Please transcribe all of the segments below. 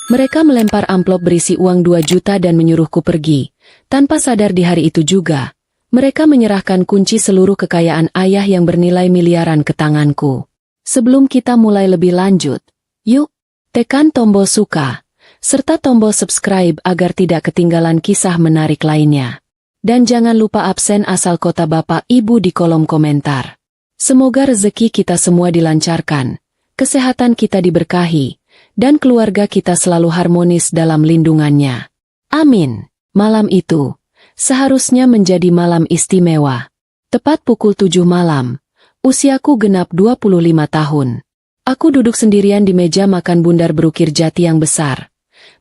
Mereka melempar amplop berisi uang 2 juta dan menyuruhku pergi. Tanpa sadar di hari itu juga, mereka menyerahkan kunci seluruh kekayaan ayah yang bernilai miliaran ke tanganku. Sebelum kita mulai lebih lanjut, yuk, tekan tombol suka, serta tombol subscribe agar tidak ketinggalan kisah menarik lainnya. Dan jangan lupa absen asal kota Bapak Ibu di kolom komentar. Semoga rezeki kita semua dilancarkan, kesehatan kita diberkahi, dan keluarga kita selalu harmonis dalam lindungannya. Amin. Malam itu seharusnya menjadi malam istimewa. Tepat pukul 7 malam, usiaku genap 25 tahun. Aku duduk sendirian di meja makan bundar berukir jati yang besar.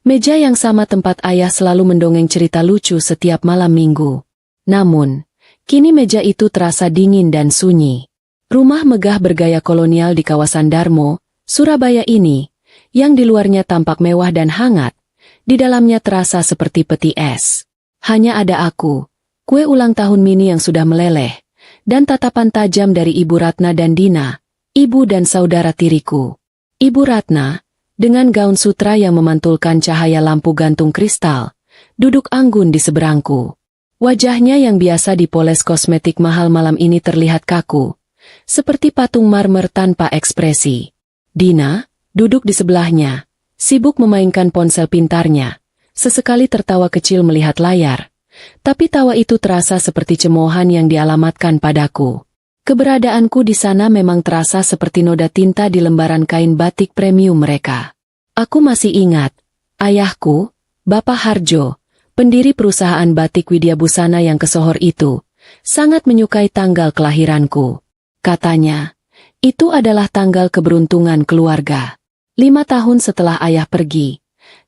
Meja yang sama tempat ayah selalu mendongeng cerita lucu setiap malam minggu. Namun, kini meja itu terasa dingin dan sunyi. Rumah megah bergaya kolonial di kawasan Darmo, Surabaya ini, yang di luarnya tampak mewah dan hangat, di dalamnya terasa seperti peti es. Hanya ada aku, kue ulang tahun mini yang sudah meleleh, dan tatapan tajam dari Ibu Ratna dan Dina, ibu dan saudara tiriku. Ibu Ratna, dengan gaun sutra yang memantulkan cahaya lampu gantung kristal, duduk anggun di seberangku. Wajahnya yang biasa dipoles kosmetik mahal malam ini terlihat kaku, seperti patung marmer tanpa ekspresi. Dina, duduk di sebelahnya, sibuk memainkan ponsel pintarnya, sesekali tertawa kecil melihat layar, tapi tawa itu terasa seperti cemoohan yang dialamatkan padaku. Keberadaanku di sana memang terasa seperti noda tinta di lembaran kain batik premium mereka. Aku masih ingat, ayahku, Bapak Harjo, pendiri perusahaan batik Widya Busana yang kesohor itu, sangat menyukai tanggal kelahiranku. Katanya, itu adalah tanggal keberuntungan keluarga. 5 tahun setelah ayah pergi,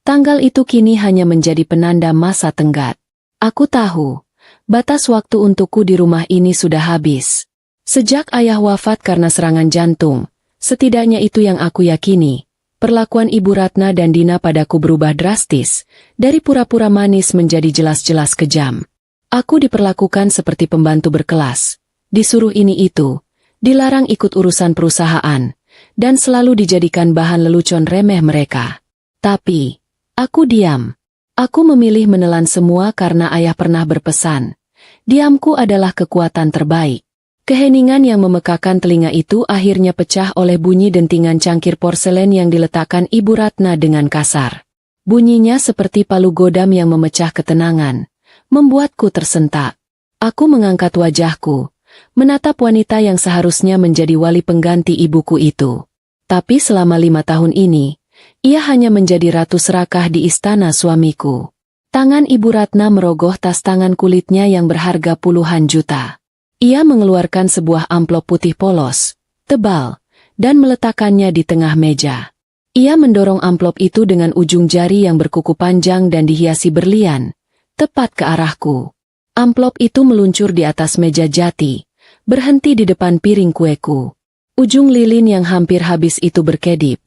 tanggal itu kini hanya menjadi penanda masa tenggat. Aku tahu, batas waktu untukku di rumah ini sudah habis. Sejak ayah wafat karena serangan jantung, setidaknya itu yang aku yakini, perlakuan Ibu Ratna dan Dina padaku berubah drastis, dari pura-pura manis menjadi jelas-jelas kejam. Aku diperlakukan seperti pembantu berkelas, disuruh ini itu, dilarang ikut urusan perusahaan, dan selalu dijadikan bahan lelucon remeh mereka. Tapi, aku diam. Aku memilih menelan semua karena ayah pernah berpesan, diamku adalah kekuatan terbaik. Keheningan yang memekakan telinga itu akhirnya pecah oleh bunyi dentingan cangkir porselen yang diletakkan Ibu Ratna dengan kasar. Bunyinya seperti palu godam yang memecah ketenangan, membuatku tersentak. Aku mengangkat wajahku, menatap wanita yang seharusnya menjadi wali pengganti ibuku itu. Tapi selama 5 tahun ini, ia hanya menjadi ratu serakah di istana suamiku. Tangan Ibu Ratna merogoh tas tangan kulitnya yang berharga puluhan juta. Ia mengeluarkan sebuah amplop putih polos, tebal, dan meletakkannya di tengah meja. Ia mendorong amplop itu dengan ujung jari yang berkuku panjang dan dihiasi berlian, tepat ke arahku. Amplop itu meluncur di atas meja jati, berhenti di depan piring kueku. Ujung lilin yang hampir habis itu berkedip,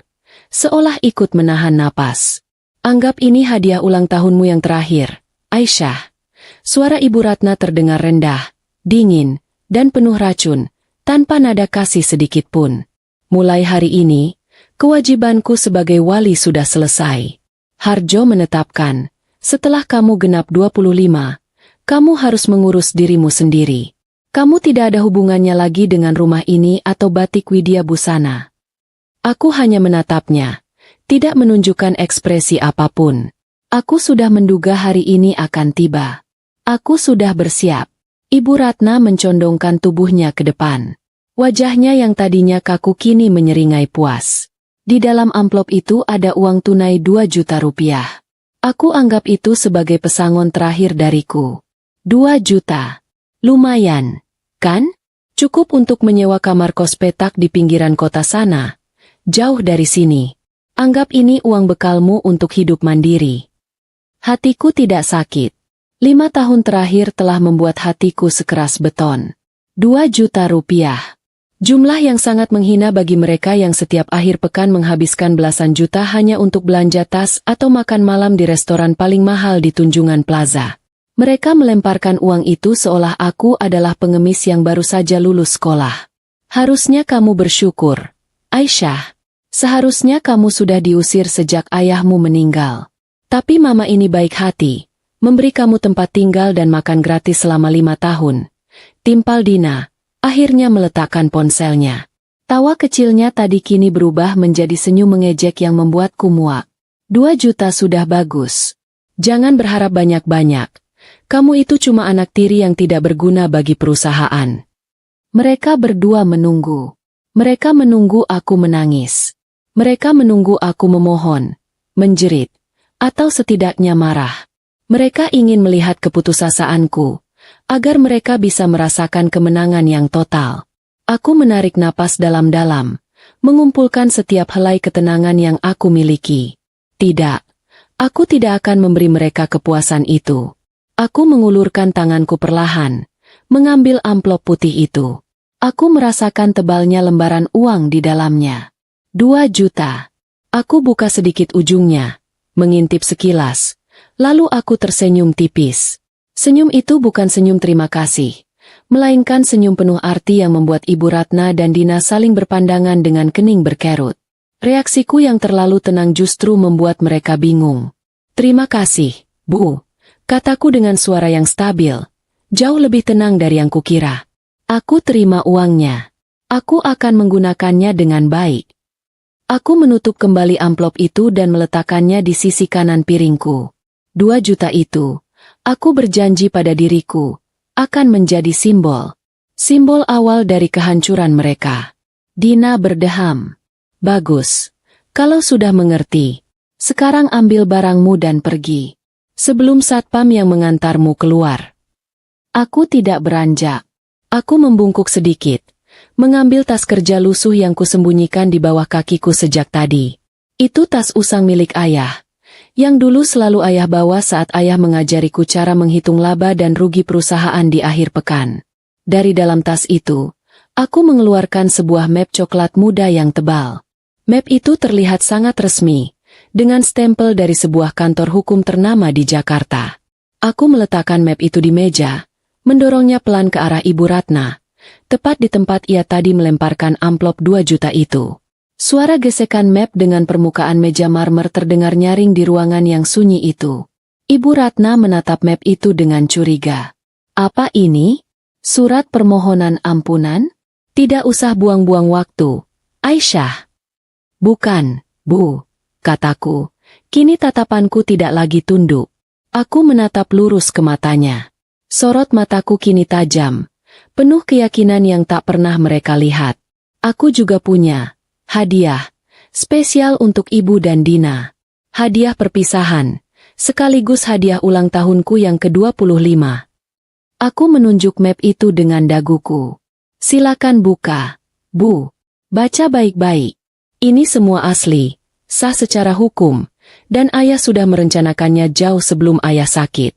seolah ikut menahan napas. Anggap ini hadiah ulang tahunmu yang terakhir, Aisyah. Suara Ibu Ratna terdengar rendah, dingin, dan penuh racun, tanpa nada kasih sedikit pun. Mulai hari ini, kewajibanku sebagai wali sudah selesai. Harjo menetapkan, setelah kamu genap 25, kamu harus mengurus dirimu sendiri. Kamu tidak ada hubungannya lagi dengan rumah ini atau batik Widya Busana. Aku hanya menatapnya, tidak menunjukkan ekspresi apapun. Aku sudah menduga hari ini akan tiba. Aku sudah bersiap. Ibu Ratna mencondongkan tubuhnya ke depan. Wajahnya yang tadinya kaku kini menyeringai puas. Di dalam amplop itu ada uang tunai 2 juta rupiah. Aku anggap itu sebagai pesangon terakhir dariku. 2 juta. Lumayan, kan? Cukup untuk menyewa kamar kos petak di pinggiran kota sana. Jauh dari sini. Anggap ini uang bekalmu untuk hidup mandiri. Hatiku tidak sakit. 5 tahun terakhir telah membuat hatiku sekeras beton. 2 juta rupiah. Jumlah yang sangat menghina bagi mereka yang setiap akhir pekan menghabiskan belasan juta hanya untuk belanja tas atau makan malam di restoran paling mahal di Tunjungan Plaza. Mereka melemparkan uang itu seolah aku adalah pengemis yang baru saja lulus sekolah. Harusnya kamu bersyukur, Aisyah. Seharusnya kamu sudah diusir sejak ayahmu meninggal. Tapi mama ini baik hati, memberi kamu tempat tinggal dan makan gratis selama 5 tahun. Timpal Dina, akhirnya meletakkan ponselnya. Tawa kecilnya tadi kini berubah menjadi senyum mengejek yang membuatku muak. 2 juta sudah bagus. Jangan berharap banyak-banyak. Kamu itu cuma anak tiri yang tidak berguna bagi perusahaan. Mereka berdua menunggu. Mereka menunggu aku menangis. Mereka menunggu aku memohon, menjerit, atau setidaknya marah. Mereka ingin melihat keputusasaanku, agar mereka bisa merasakan kemenangan yang total. Aku menarik napas dalam-dalam, mengumpulkan setiap helai ketenangan yang aku miliki. Tidak, aku tidak akan memberi mereka kepuasan itu. Aku mengulurkan tanganku perlahan, mengambil amplop putih itu. Aku merasakan tebalnya lembaran uang di dalamnya. 2 juta. Aku buka sedikit ujungnya, mengintip sekilas, lalu aku tersenyum tipis. Senyum itu bukan senyum terima kasih, melainkan senyum penuh arti yang membuat Ibu Ratna dan Dina saling berpandangan dengan kening berkerut. Reaksiku yang terlalu tenang justru membuat mereka bingung. Terima kasih, Bu, kataku dengan suara yang stabil, jauh lebih tenang dari yang kukira. Aku terima uangnya. Aku akan menggunakannya dengan baik. Aku menutup kembali amplop itu dan meletakkannya di sisi kanan piringku. 2 juta itu, aku berjanji pada diriku, akan menjadi simbol. Simbol awal dari kehancuran mereka. Dina berdeham. Bagus. Kalau sudah mengerti, sekarang ambil barangmu dan pergi. Sebelum satpam yang mengantarmu keluar. Aku tidak beranjak. Aku membungkuk sedikit. Mengambil tas kerja lusuh yang kusembunyikan di bawah kakiku sejak tadi. Itu tas usang milik ayah, yang dulu selalu ayah bawa saat ayah mengajariku cara menghitung laba dan rugi perusahaan di akhir pekan. Dari dalam tas itu, aku mengeluarkan sebuah map coklat muda yang tebal. Map itu terlihat sangat resmi, dengan stempel dari sebuah kantor hukum ternama di Jakarta. Aku meletakkan map itu di meja, mendorongnya pelan ke arah Ibu Ratna. Tepat di tempat ia tadi melemparkan amplop 2 juta itu. Suara gesekan map dengan permukaan meja marmer terdengar nyaring di ruangan yang sunyi itu. Ibu Ratna menatap map itu dengan curiga. Apa ini? Surat permohonan ampunan? Tidak usah buang-buang waktu, Aisyah. Bukan, Bu, kataku. Kini tatapanku tidak lagi tunduk. Aku menatap lurus ke matanya. Sorot mataku kini tajam. Penuh keyakinan yang tak pernah mereka lihat. Aku juga punya hadiah spesial untuk Ibu dan Dina. Hadiah perpisahan, sekaligus hadiah ulang tahunku yang ke-25. Aku menunjuk map itu dengan daguku. Silakan buka, Bu. Baca baik-baik. Ini semua asli, sah secara hukum, dan ayah sudah merencanakannya jauh sebelum ayah sakit.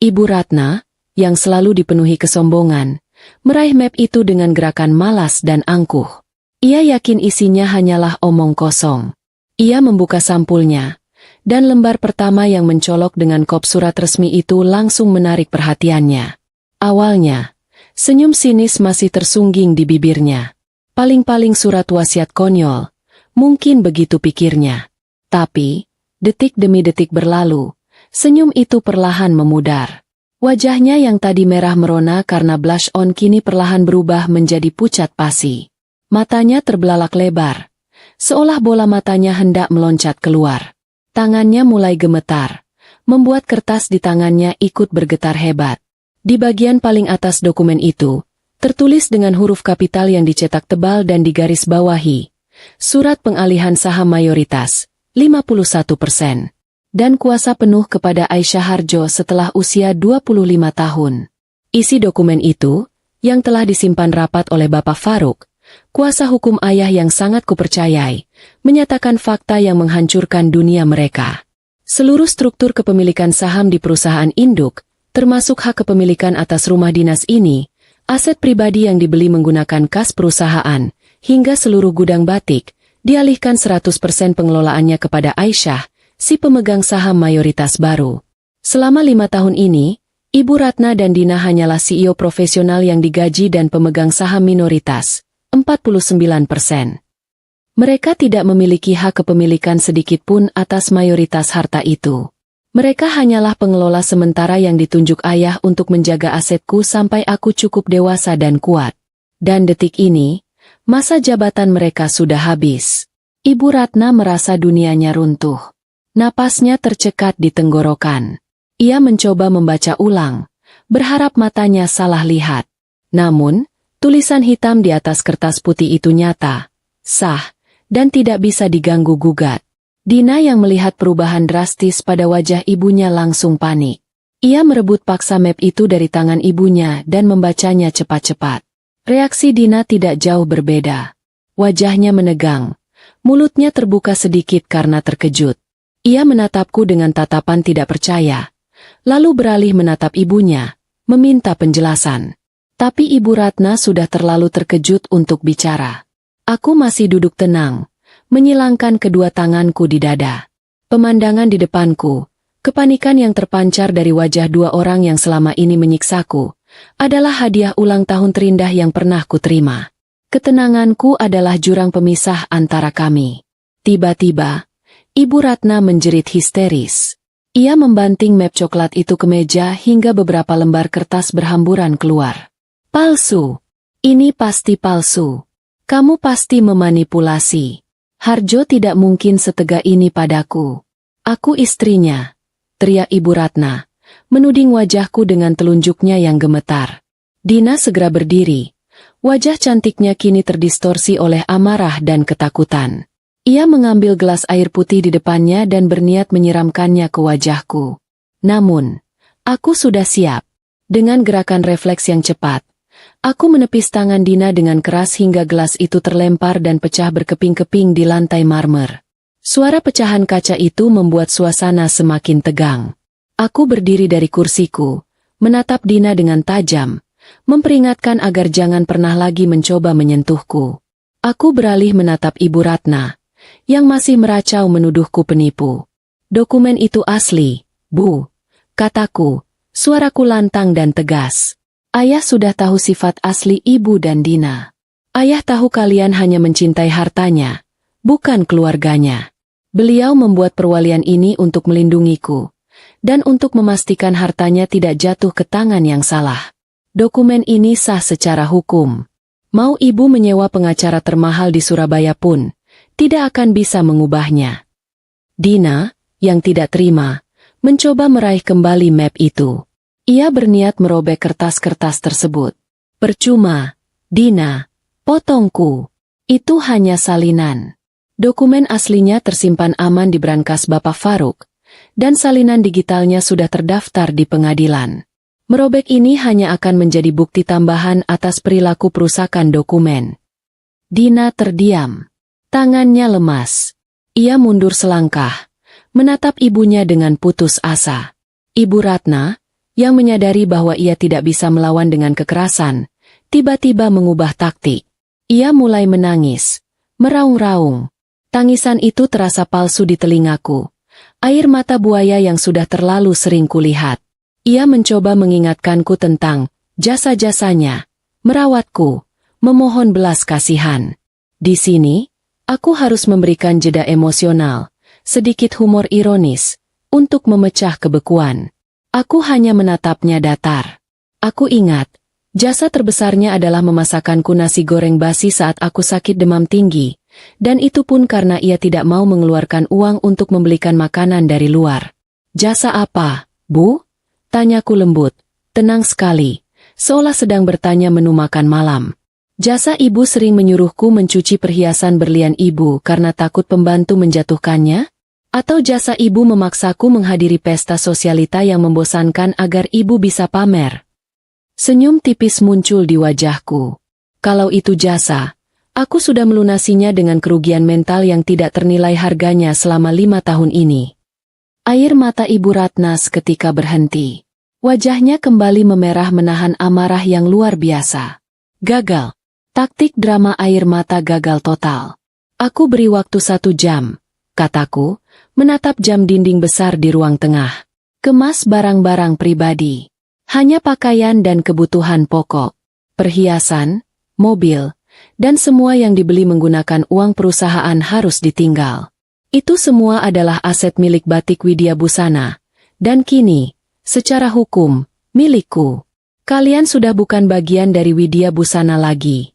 Ibu Ratna, yang selalu dipenuhi kesombongan, meraih map itu dengan gerakan malas dan angkuh. Ia yakin isinya hanyalah omong kosong. Ia membuka sampulnya, dan lembar pertama yang mencolok dengan kop surat resmi itu langsung menarik perhatiannya. Awalnya, senyum sinis masih tersungging di bibirnya. Paling-paling surat wasiat konyol, mungkin begitu pikirnya. Tapi, detik demi detik berlalu, senyum itu perlahan memudar. Wajahnya yang tadi merah merona karena blush on kini perlahan berubah menjadi pucat pasi. Matanya terbelalak lebar, seolah bola matanya hendak meloncat keluar. Tangannya mulai gemetar, membuat kertas di tangannya ikut bergetar hebat. Di bagian paling atas dokumen itu, tertulis dengan huruf kapital yang dicetak tebal dan digaris bawahi. Surat pengalihan saham mayoritas, 51%. Dan kuasa penuh kepada Aisyah Harjo setelah usia 25 tahun. Isi dokumen itu, yang telah disimpan rapat oleh Bapak Faruk, kuasa hukum ayah yang sangat kupercayai, menyatakan fakta yang menghancurkan dunia mereka. Seluruh struktur kepemilikan saham di perusahaan induk, termasuk hak kepemilikan atas rumah dinas ini, aset pribadi yang dibeli menggunakan kas perusahaan, hingga seluruh gudang batik, dialihkan 100% pengelolaannya kepada Aisyah, si pemegang saham mayoritas baru. Selama 5 tahun ini, Ibu Ratna dan Dina hanyalah CEO profesional yang digaji dan pemegang saham minoritas, 49%. Mereka tidak memiliki hak kepemilikan sedikit pun atas mayoritas harta itu. Mereka hanyalah pengelola sementara yang ditunjuk ayah untuk menjaga asetku sampai aku cukup dewasa dan kuat. Dan detik ini, masa jabatan mereka sudah habis. Ibu Ratna merasa dunianya runtuh. Napasnya tercekat di tenggorokan. Ia mencoba membaca ulang, berharap matanya salah lihat. Namun, tulisan hitam di atas kertas putih itu nyata, sah, dan tidak bisa diganggu-gugat. Dina yang melihat perubahan drastis pada wajah ibunya langsung panik. Ia merebut paksa map itu dari tangan ibunya dan membacanya cepat-cepat. Reaksi Dina tidak jauh berbeda. Wajahnya menegang, mulutnya terbuka sedikit karena terkejut. Ia menatapku dengan tatapan tidak percaya, lalu beralih menatap ibunya, meminta penjelasan. Tapi Ibu Ratna sudah terlalu terkejut untuk bicara. Aku masih duduk tenang, menyilangkan kedua tanganku di dada. Pemandangan di depanku, kepanikan yang terpancar dari wajah dua orang yang selama ini menyiksaku, adalah hadiah ulang tahun terindah yang pernah kuterima. Ketenanganku adalah jurang pemisah antara kami. Tiba-tiba, Ibu Ratna menjerit histeris. Ia membanting map coklat itu ke meja hingga beberapa lembar kertas berhamburan keluar. Palsu. Ini pasti palsu. Kamu pasti memanipulasi. Harjo tidak mungkin setega ini padaku. Aku istrinya, teriak Ibu Ratna, menuding wajahku dengan telunjuknya yang gemetar. Dina segera berdiri. Wajah cantiknya kini terdistorsi oleh amarah dan ketakutan. Ia mengambil gelas air putih di depannya dan berniat menyiramkannya ke wajahku. Namun, aku sudah siap. Dengan gerakan refleks yang cepat, aku menepis tangan Dina dengan keras hingga gelas itu terlempar dan pecah berkeping-keping di lantai marmer. Suara pecahan kaca itu membuat suasana semakin tegang. Aku berdiri dari kursiku, menatap Dina dengan tajam, memperingatkan agar jangan pernah lagi mencoba menyentuhku. Aku beralih menatap Ibu Ratna, yang masih meracau menuduhku penipu. Dokumen itu asli, Bu, kataku, suaraku lantang dan tegas. Ayah sudah tahu sifat asli Ibu dan Dina. Ayah tahu kalian hanya mencintai hartanya, bukan keluarganya. Beliau membuat perwalian ini untuk melindungiku, dan untuk memastikan hartanya tidak jatuh ke tangan yang salah. Dokumen ini sah secara hukum. Mau Ibu menyewa pengacara termahal di Surabaya pun, tidak akan bisa mengubahnya. Dina, yang tidak terima, mencoba meraih kembali map itu. Ia berniat merobek kertas-kertas tersebut. Percuma, Dina, potongku. Itu hanya salinan. Dokumen aslinya tersimpan aman di brankas Bapak Faruk, dan salinan digitalnya sudah terdaftar di pengadilan. Merobek ini hanya akan menjadi bukti tambahan atas perilaku perusakan dokumen. Dina terdiam. Tangannya lemas. Ia mundur selangkah, menatap ibunya dengan putus asa. Ibu Ratna, yang menyadari bahwa ia tidak bisa melawan dengan kekerasan, tiba-tiba mengubah taktik. Ia mulai menangis, meraung-raung. Tangisan itu terasa palsu di telingaku. Air mata buaya yang sudah terlalu sering kulihat. Ia mencoba mengingatkanku tentang jasa-jasanya, merawatku, memohon belas kasihan. Di sini, aku harus memberikan jeda emosional, sedikit humor ironis, untuk memecah kebekuan. Aku hanya menatapnya datar. Aku ingat, jasa terbesarnya adalah memasakkanku nasi goreng basi saat aku sakit demam tinggi, dan itu pun karena ia tidak mau mengeluarkan uang untuk membelikan makanan dari luar. Jasa apa, Bu? Tanyaku lembut, tenang sekali, seolah sedang bertanya menu makan malam. Jasa Ibu sering menyuruhku mencuci perhiasan berlian Ibu karena takut pembantu menjatuhkannya? Atau jasa Ibu memaksaku menghadiri pesta sosialita yang membosankan agar Ibu bisa pamer? Senyum tipis muncul di wajahku. Kalau itu jasa, aku sudah melunasinya dengan kerugian mental yang tidak ternilai harganya selama 5 tahun ini. Air mata Ibu Ratna seketika berhenti. Wajahnya kembali memerah menahan amarah yang luar biasa. Gagal. Taktik drama air mata gagal total. Aku beri waktu 1 jam, kataku, menatap jam dinding besar di ruang tengah. Kemas barang-barang pribadi. Hanya pakaian dan kebutuhan pokok. Perhiasan, mobil, dan semua yang dibeli menggunakan uang perusahaan harus ditinggal. Itu semua adalah aset milik Batik Widya Busana, dan kini, secara hukum, milikku. Kalian sudah bukan bagian dari Widya Busana lagi.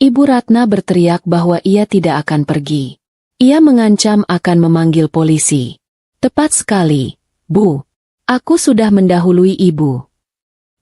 Ibu Ratna berteriak bahwa ia tidak akan pergi. Ia mengancam akan memanggil polisi. Tepat sekali, Bu. Aku sudah mendahului Ibu.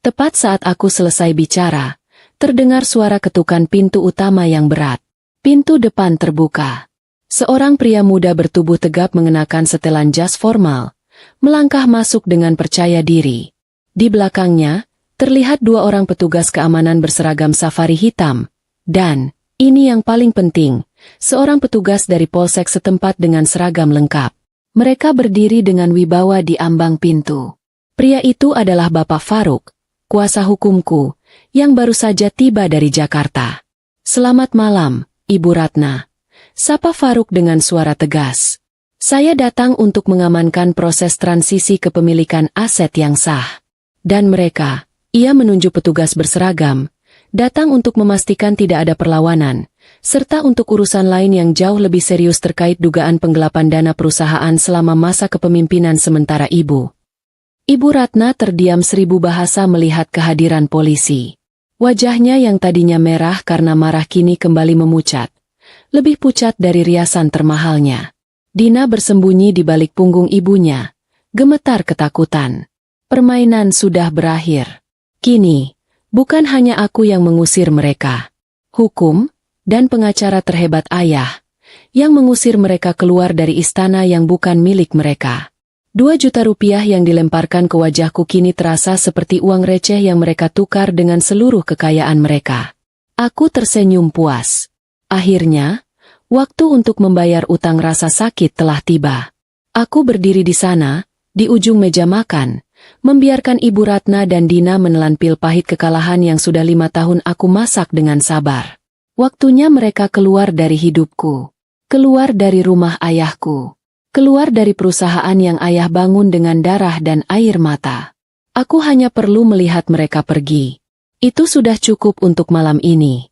Tepat saat aku selesai bicara, terdengar suara ketukan pintu utama yang berat. Pintu depan terbuka. Seorang pria muda bertubuh tegap mengenakan setelan jas formal, melangkah masuk dengan percaya diri. Di belakangnya, terlihat dua orang petugas keamanan berseragam safari hitam, dan, ini yang paling penting, seorang petugas dari polsek setempat dengan seragam lengkap. Mereka berdiri dengan wibawa di ambang pintu. Pria itu adalah Bapak Faruk, kuasa hukumku, yang baru saja tiba dari Jakarta. Selamat malam, Ibu Ratna. Sapa Faruk dengan suara tegas. Saya datang untuk mengamankan proses transisi kepemilikan aset yang sah. Dan mereka, ia menunjuk petugas berseragam, datang untuk memastikan tidak ada perlawanan, serta untuk urusan lain yang jauh lebih serius terkait dugaan penggelapan dana perusahaan selama masa kepemimpinan sementara Ibu. Ibu Ratna terdiam 1000 bahasa melihat kehadiran polisi. Wajahnya yang tadinya merah karena marah kini kembali memucat. Lebih pucat dari riasan termahalnya. Dina bersembunyi di balik punggung ibunya, gemetar ketakutan. Permainan sudah berakhir. Kini, bukan hanya aku yang mengusir mereka. Hukum dan pengacara terhebat ayah, yang mengusir mereka keluar dari istana yang bukan milik mereka. 2 juta rupiah yang dilemparkan ke wajahku kini terasa seperti uang receh yang mereka tukar dengan seluruh kekayaan mereka. Aku tersenyum puas. Akhirnya, waktu untuk membayar utang rasa sakit telah tiba. Aku berdiri di sana, di ujung meja makan, membiarkan Ibu Ratna dan Dina menelan pil pahit kekalahan yang sudah 5 tahun aku masak dengan sabar. Waktunya mereka keluar dari hidupku, keluar dari rumah ayahku, keluar dari perusahaan yang ayah bangun dengan darah dan air mata. Aku hanya perlu melihat mereka pergi. Itu sudah cukup untuk malam ini.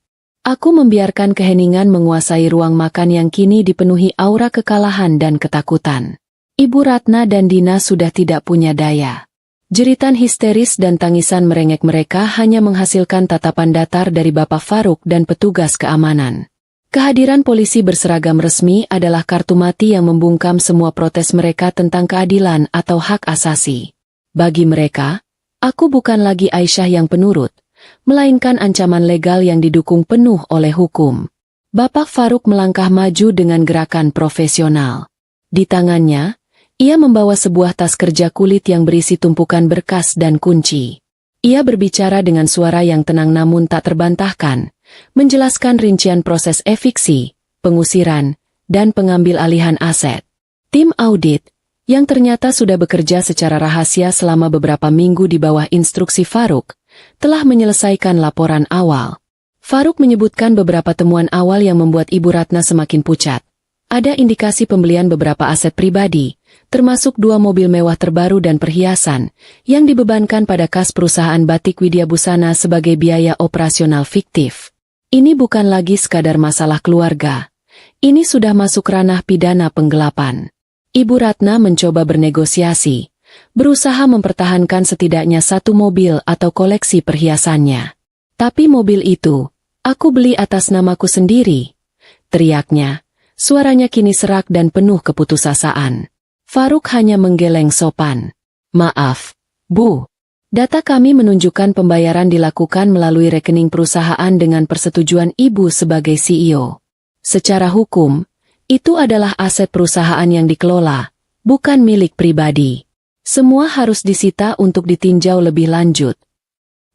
Aku membiarkan keheningan menguasai ruang makan yang kini dipenuhi aura kekalahan dan ketakutan. Ibu Ratna dan Dina sudah tidak punya daya. Jeritan histeris dan tangisan merengek mereka hanya menghasilkan tatapan datar dari Bapak Faruk dan petugas keamanan. Kehadiran polisi berseragam resmi adalah kartu mati yang membungkam semua protes mereka tentang keadilan atau hak asasi. Bagi mereka, aku bukan lagi Aisyah yang penurut, melainkan ancaman legal yang didukung penuh oleh hukum. Bapak Faruk melangkah maju dengan gerakan profesional. Di tangannya, ia membawa sebuah tas kerja kulit yang berisi tumpukan berkas dan kunci. Ia berbicara dengan suara yang tenang namun tak terbantahkan, menjelaskan rincian proses eviksi, pengusiran, dan pengambil alihan aset. Tim audit, yang ternyata sudah bekerja secara rahasia selama beberapa minggu di bawah instruksi Faruk, telah menyelesaikan laporan awal. Faruk menyebutkan beberapa temuan awal yang membuat Ibu Ratna semakin pucat. Ada indikasi pembelian beberapa aset pribadi, termasuk 2 mobil mewah terbaru dan perhiasan, yang dibebankan pada kas perusahaan Batik Widya Busana sebagai biaya operasional fiktif. Ini bukan lagi sekadar masalah keluarga. Ini sudah masuk ranah pidana penggelapan. Ibu Ratna mencoba bernegosiasi, berusaha mempertahankan setidaknya 1 mobil atau koleksi perhiasannya. Tapi mobil itu, aku beli atas namaku sendiri, teriaknya. Suaranya kini serak dan penuh keputusasaan. Faruk hanya menggeleng sopan. Maaf, Bu. Data kami menunjukkan pembayaran dilakukan melalui rekening perusahaan dengan persetujuan Ibu sebagai CEO. Secara hukum, itu adalah aset perusahaan yang dikelola, bukan milik pribadi. Semua harus disita untuk ditinjau lebih lanjut.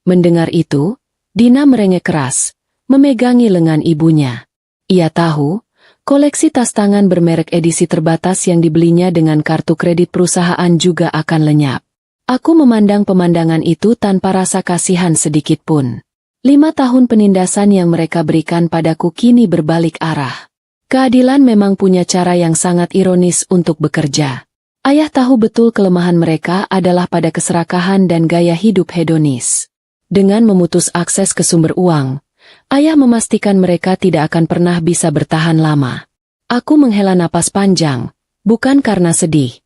Mendengar itu, Dina merengek keras, memegangi lengan ibunya. Ia tahu, koleksi tas tangan bermerek edisi terbatas yang dibelinya dengan kartu kredit perusahaan juga akan lenyap. Aku memandang pemandangan itu tanpa rasa kasihan sedikit pun. 5 tahun penindasan yang mereka berikan padaku kini berbalik arah. Keadilan memang punya cara yang sangat ironis untuk bekerja. Ayah tahu betul kelemahan mereka adalah pada keserakahan dan gaya hidup hedonis. Dengan memutus akses ke sumber uang, Ayah memastikan mereka tidak akan pernah bisa bertahan lama. Aku menghela napas panjang, bukan karena sedih,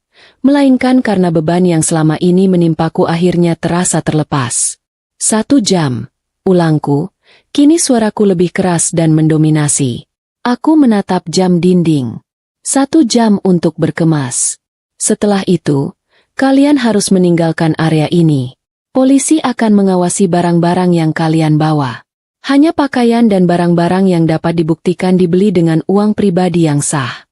melainkan karena beban yang selama ini menimpaku akhirnya terasa terlepas. 1 jam, ulangku, kini suaraku lebih keras dan mendominasi. Aku menatap jam dinding. 1 jam untuk berkemas. Setelah itu, kalian harus meninggalkan area ini. Polisi akan mengawasi barang-barang yang kalian bawa. Hanya pakaian dan barang-barang yang dapat dibuktikan dibeli dengan uang pribadi yang sah.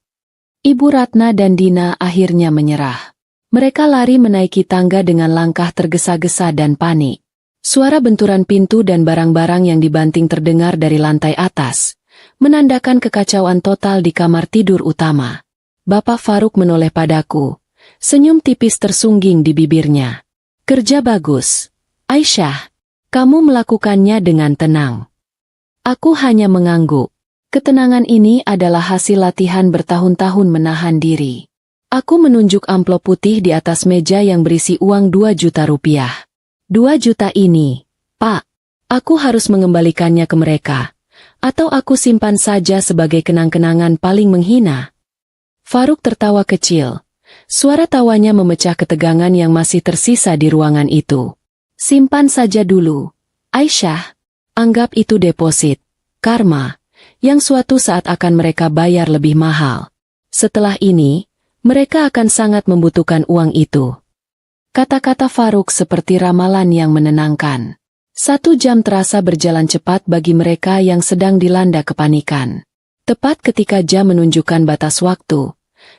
Ibu Ratna dan Dina akhirnya menyerah. Mereka lari menaiki tangga dengan langkah tergesa-gesa dan panik. Suara benturan pintu dan barang-barang yang dibanting terdengar dari lantai atas, menandakan kekacauan total di kamar tidur utama. Bapak Faruk menoleh padaku, senyum tipis tersungging di bibirnya. Kerja bagus, Aisyah. Kamu melakukannya dengan tenang. Aku hanya mengangguk. Ketenangan ini adalah hasil latihan bertahun-tahun menahan diri. Aku menunjuk amplop putih di atas meja yang berisi uang 2 juta rupiah. 2 juta ini, Pak. Aku harus mengembalikannya ke mereka. Atau aku simpan saja sebagai kenang-kenangan paling menghina. Faruk tertawa kecil. Suara tawanya memecah ketegangan yang masih tersisa di ruangan itu. Simpan saja dulu, Aisyah. Anggap itu deposit, karma, yang suatu saat akan mereka bayar lebih mahal. Setelah ini, mereka akan sangat membutuhkan uang itu. Kata-kata Faruk seperti ramalan yang menenangkan. 1 jam terasa berjalan cepat bagi mereka yang sedang dilanda kepanikan. Tepat ketika jam menunjukkan batas waktu,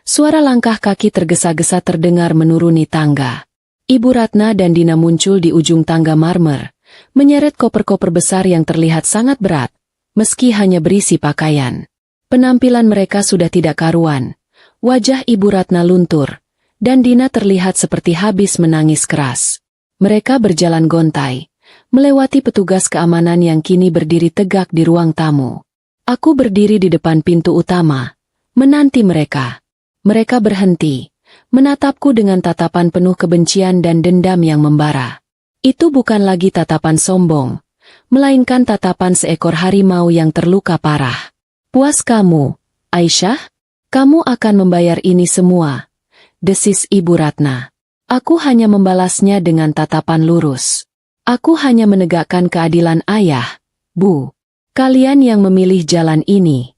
suara langkah kaki tergesa-gesa terdengar menuruni tangga. Ibu Ratna dan Dina muncul di ujung tangga marmer, menyeret koper-koper besar yang terlihat sangat berat, meski hanya berisi pakaian. Penampilan mereka sudah tidak karuan. Wajah Ibu Ratna luntur, dan Dina terlihat seperti habis menangis keras. Mereka berjalan gontai, melewati petugas keamanan yang kini berdiri tegak di ruang tamu. Aku berdiri di depan pintu utama, menanti mereka. Mereka berhenti, menatapku dengan tatapan penuh kebencian dan dendam yang membara. Itu bukan lagi tatapan sombong, melainkan tatapan seekor harimau yang terluka parah. Puas kamu, Aisyah? Kamu akan membayar ini semua, desis Ibu Ratna. Aku hanya membalasnya dengan tatapan lurus. Aku hanya menegakkan keadilan ayah, Bu. Kalian yang memilih jalan ini.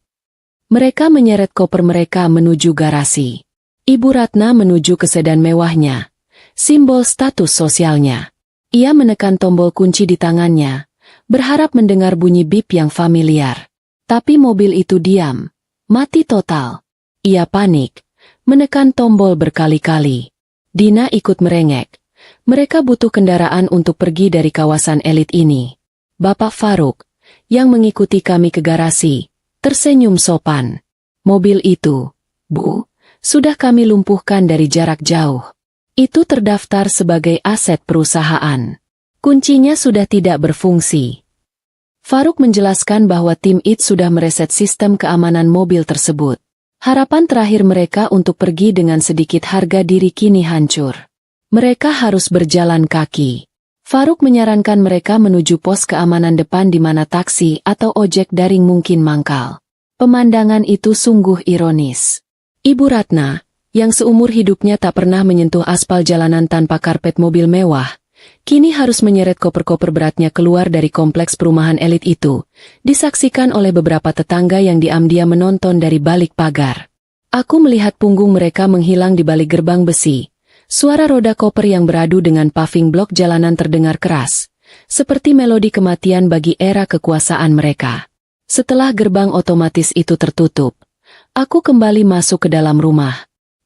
Mereka menyeret koper mereka menuju garasi. Ibu Ratna menuju ke sedan mewahnya, simbol status sosialnya. Ia menekan tombol kunci di tangannya, berharap mendengar bunyi bip yang familiar. Tapi mobil itu diam, mati total. Ia panik, menekan tombol berkali-kali. Dina ikut merengek. Mereka butuh kendaraan untuk pergi dari kawasan elit ini. Bapak Faruk, yang mengikuti kami ke garasi, tersenyum sopan. Mobil itu, Bu, sudah kami lumpuhkan dari jarak jauh. Itu terdaftar sebagai aset perusahaan. Kuncinya sudah tidak berfungsi. Faruk menjelaskan bahwa tim IT sudah mereset sistem keamanan mobil tersebut. Harapan terakhir mereka untuk pergi dengan sedikit harga diri kini hancur. Mereka harus berjalan kaki. Faruk menyarankan mereka menuju pos keamanan depan di mana taksi atau ojek daring mungkin mangkal. Pemandangan itu sungguh ironis. Ibu Ratna, yang seumur hidupnya tak pernah menyentuh aspal jalanan tanpa karpet mobil mewah, kini harus menyeret koper-koper beratnya keluar dari kompleks perumahan elit itu, disaksikan oleh beberapa tetangga yang diam-diam menonton dari balik pagar. Aku melihat punggung mereka menghilang di balik gerbang besi. Suara roda koper yang beradu dengan paving blok jalanan terdengar keras, seperti melodi kematian bagi era kekuasaan mereka. Setelah gerbang otomatis itu tertutup, aku kembali masuk ke dalam rumah.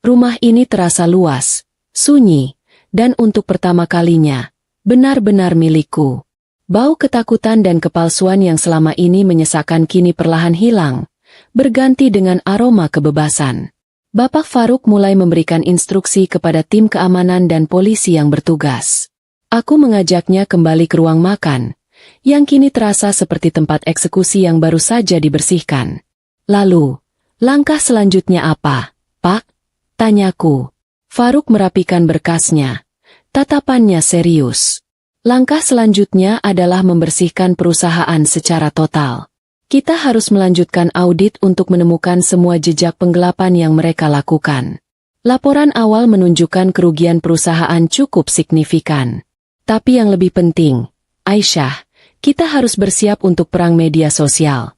Rumah ini terasa luas, sunyi, dan untuk pertama kalinya, benar-benar milikku. Bau ketakutan dan kepalsuan yang selama ini menyesakkan kini perlahan hilang, berganti dengan aroma kebebasan. Bapak Faruk mulai memberikan instruksi kepada tim keamanan dan polisi yang bertugas. Aku mengajaknya kembali ke ruang makan, yang kini terasa seperti tempat eksekusi yang baru saja dibersihkan. Lalu, langkah selanjutnya apa, Pak? Tanyaku. Faruk merapikan berkasnya. Tatapannya serius. Langkah selanjutnya adalah membersihkan perusahaan secara total. Kita harus melanjutkan audit untuk menemukan semua jejak penggelapan yang mereka lakukan. Laporan awal menunjukkan kerugian perusahaan cukup signifikan. Tapi yang lebih penting, Aisyah, kita harus bersiap untuk perang media sosial.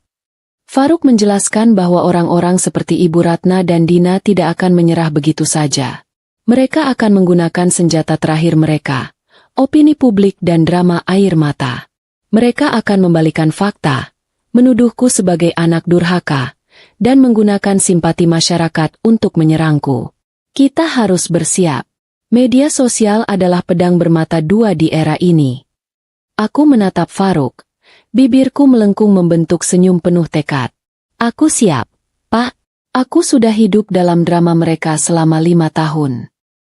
Faruk menjelaskan bahwa orang-orang seperti Ibu Ratna dan Dina tidak akan menyerah begitu saja. Mereka akan menggunakan senjata terakhir mereka, opini publik dan drama air mata. Mereka akan membalikan fakta, menuduhku sebagai anak durhaka, dan menggunakan simpati masyarakat untuk menyerangku. Kita harus bersiap. Media sosial adalah pedang bermata dua di era ini. Aku menatap Faruk. Bibirku melengkung membentuk senyum penuh tekad. Aku siap, Pak. Aku sudah hidup dalam drama mereka selama 5 tahun.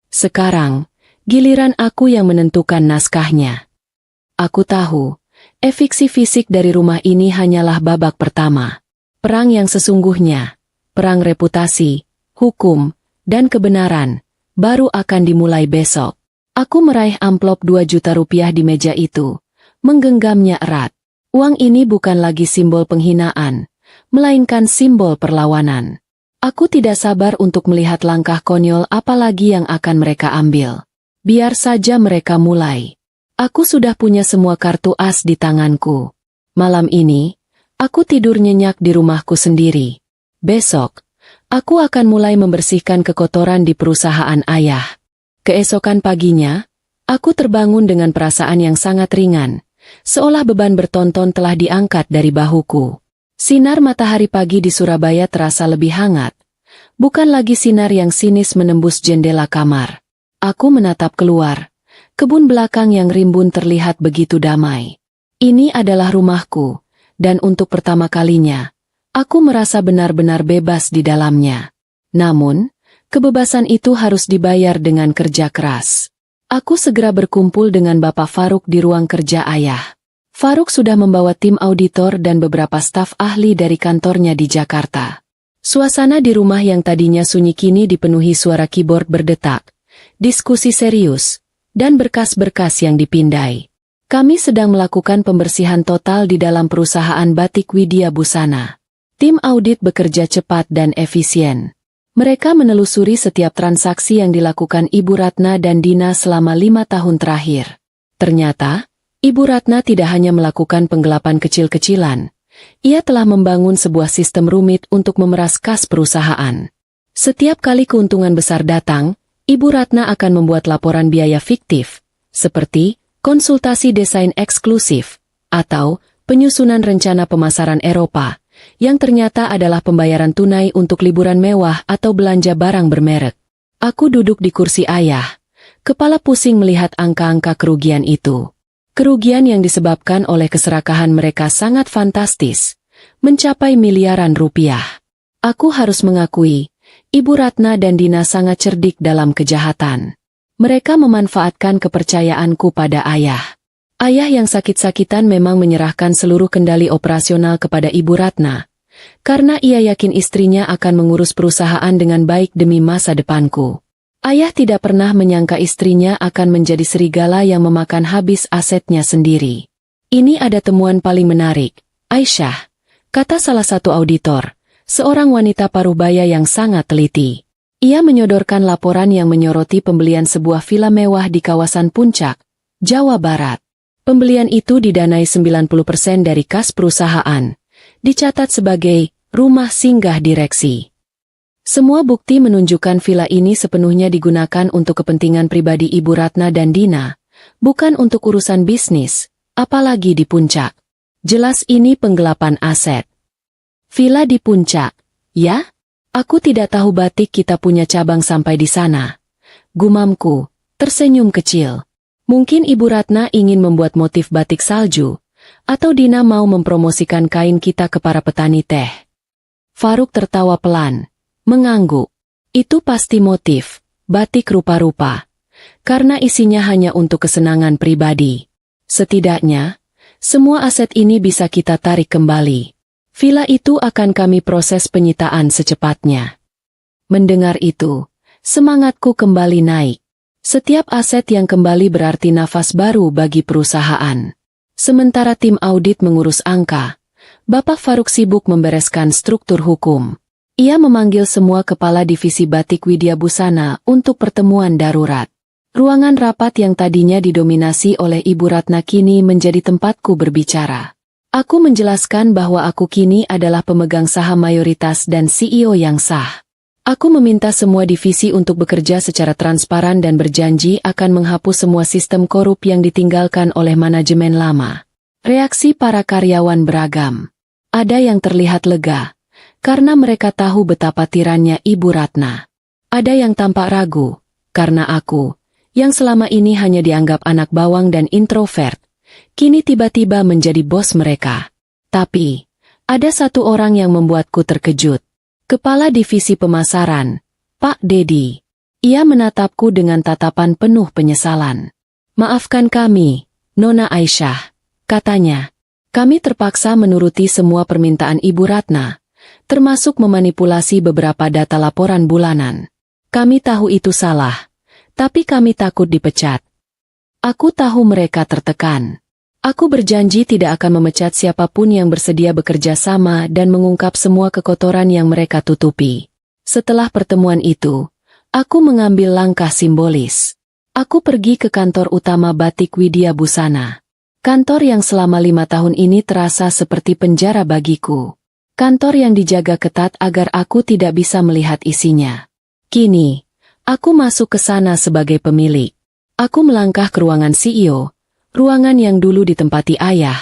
Sekarang, giliran aku yang menentukan naskahnya. Aku tahu, efiksi fisik dari rumah ini hanyalah babak pertama. Perang yang sesungguhnya, perang reputasi, hukum, dan kebenaran, baru akan dimulai besok. Aku meraih amplop 2 juta rupiah di meja itu, menggenggamnya erat. Uang ini bukan lagi simbol penghinaan, melainkan simbol perlawanan. Aku tidak sabar untuk melihat langkah konyol apa lagi yang akan mereka ambil. Biar saja mereka mulai. Aku sudah punya semua kartu as di tanganku. Malam ini, aku tidur nyenyak di rumahku sendiri. Besok, aku akan mulai membersihkan kekotoran di perusahaan ayah. Keesokan paginya, aku terbangun dengan perasaan yang sangat ringan, seolah beban bertonton telah diangkat dari bahuku. Sinar matahari pagi di Surabaya terasa lebih hangat. Bukan lagi sinar yang sinis menembus jendela kamar. Aku menatap keluar. Kebun belakang yang rimbun terlihat begitu damai. Ini adalah rumahku, dan untuk pertama kalinya, aku merasa benar-benar bebas di dalamnya. Namun, kebebasan itu harus dibayar dengan kerja keras. Aku segera berkumpul dengan Bapak Faruk di ruang kerja ayah. Faruk sudah membawa tim auditor dan beberapa staf ahli dari kantornya di Jakarta. Suasana di rumah yang tadinya sunyi kini dipenuhi suara keyboard berdetak, diskusi serius, dan berkas-berkas yang dipindai. Kami sedang melakukan pembersihan total di dalam perusahaan Batik Widya Busana. Tim audit bekerja cepat dan efisien. Mereka menelusuri setiap transaksi yang dilakukan Ibu Ratna dan Dina selama 5 tahun terakhir. Ternyata, Ibu Ratna tidak hanya melakukan penggelapan kecil-kecilan. Ia telah membangun sebuah sistem rumit untuk memeras kas perusahaan. Setiap kali keuntungan besar datang, Ibu Ratna akan membuat laporan biaya fiktif, seperti konsultasi desain eksklusif, atau penyusunan rencana pemasaran Eropa, yang ternyata adalah pembayaran tunai untuk liburan mewah atau belanja barang bermerek. Aku duduk di kursi ayah, kepala pusing melihat angka-angka kerugian itu. Kerugian yang disebabkan oleh keserakahan mereka sangat fantastis, mencapai miliaran rupiah. Aku harus mengakui, Ibu Ratna dan Dina sangat cerdik dalam kejahatan. Mereka memanfaatkan kepercayaanku pada ayah. Ayah yang sakit-sakitan memang menyerahkan seluruh kendali operasional kepada Ibu Ratna, karena ia yakin istrinya akan mengurus perusahaan dengan baik demi masa depanku. Ayah tidak pernah menyangka istrinya akan menjadi serigala yang memakan habis asetnya sendiri. Ini ada temuan paling menarik, Aisyah, kata salah satu auditor, seorang wanita parubaya yang sangat teliti. Ia menyodorkan laporan yang menyoroti pembelian sebuah villa mewah di kawasan Puncak, Jawa Barat. Pembelian itu didanai 90% dari kas perusahaan, dicatat sebagai rumah singgah direksi. Semua bukti menunjukkan villa ini sepenuhnya digunakan untuk kepentingan pribadi Ibu Ratna dan Dina, bukan untuk urusan bisnis, apalagi di Puncak. Jelas ini penggelapan aset. Villa di Puncak, ya? Aku tidak tahu Batik kita punya cabang sampai di sana. Gumamku, tersenyum kecil. Mungkin Ibu Ratna ingin membuat motif batik salju, atau Dina mau mempromosikan kain kita ke para petani teh. Faruk tertawa pelan. Mengangguk. Itu pasti motif, batik rupa-rupa. Karena isinya hanya untuk kesenangan pribadi. Setidaknya, semua aset ini bisa kita tarik kembali. Villa itu akan kami proses penyitaan secepatnya. Mendengar itu, semangatku kembali naik. Setiap aset yang kembali berarti nafas baru bagi perusahaan. Sementara tim audit mengurus angka, Bapak Faruk sibuk membereskan struktur hukum. Ia memanggil semua kepala divisi Batik Widya Busana untuk pertemuan darurat. Ruangan rapat yang tadinya didominasi oleh Ibu Ratna kini menjadi tempatku berbicara. Aku menjelaskan bahwa aku kini adalah pemegang saham mayoritas dan CEO yang sah. Aku meminta semua divisi untuk bekerja secara transparan dan berjanji akan menghapus semua sistem korup yang ditinggalkan oleh manajemen lama. Reaksi para karyawan beragam. Ada yang terlihat lega, karena mereka tahu betapa tirannya Ibu Ratna. Ada yang tampak ragu, karena aku, yang selama ini hanya dianggap anak bawang dan introvert, kini tiba-tiba menjadi bos mereka. Tapi, ada satu orang yang membuatku terkejut. Kepala Divisi Pemasaran, Pak Dedi. Ia menatapku dengan tatapan penuh penyesalan. "Maafkan kami, Nona Aisyah," katanya. "Kami terpaksa menuruti semua permintaan Ibu Ratna, termasuk memanipulasi beberapa data laporan bulanan. Kami tahu itu salah, tapi kami takut dipecat." Aku tahu mereka tertekan. Aku berjanji tidak akan memecat siapapun yang bersedia bekerja sama dan mengungkap semua kekotoran yang mereka tutupi. Setelah pertemuan itu, aku mengambil langkah simbolis. Aku pergi ke kantor utama Batik Widya Busana. Kantor yang selama 5 tahun ini terasa seperti penjara bagiku. Kantor yang dijaga ketat agar aku tidak bisa melihat isinya. Kini, aku masuk ke sana sebagai pemilik. Aku melangkah ke ruangan CEO, ruangan yang dulu ditempati ayah,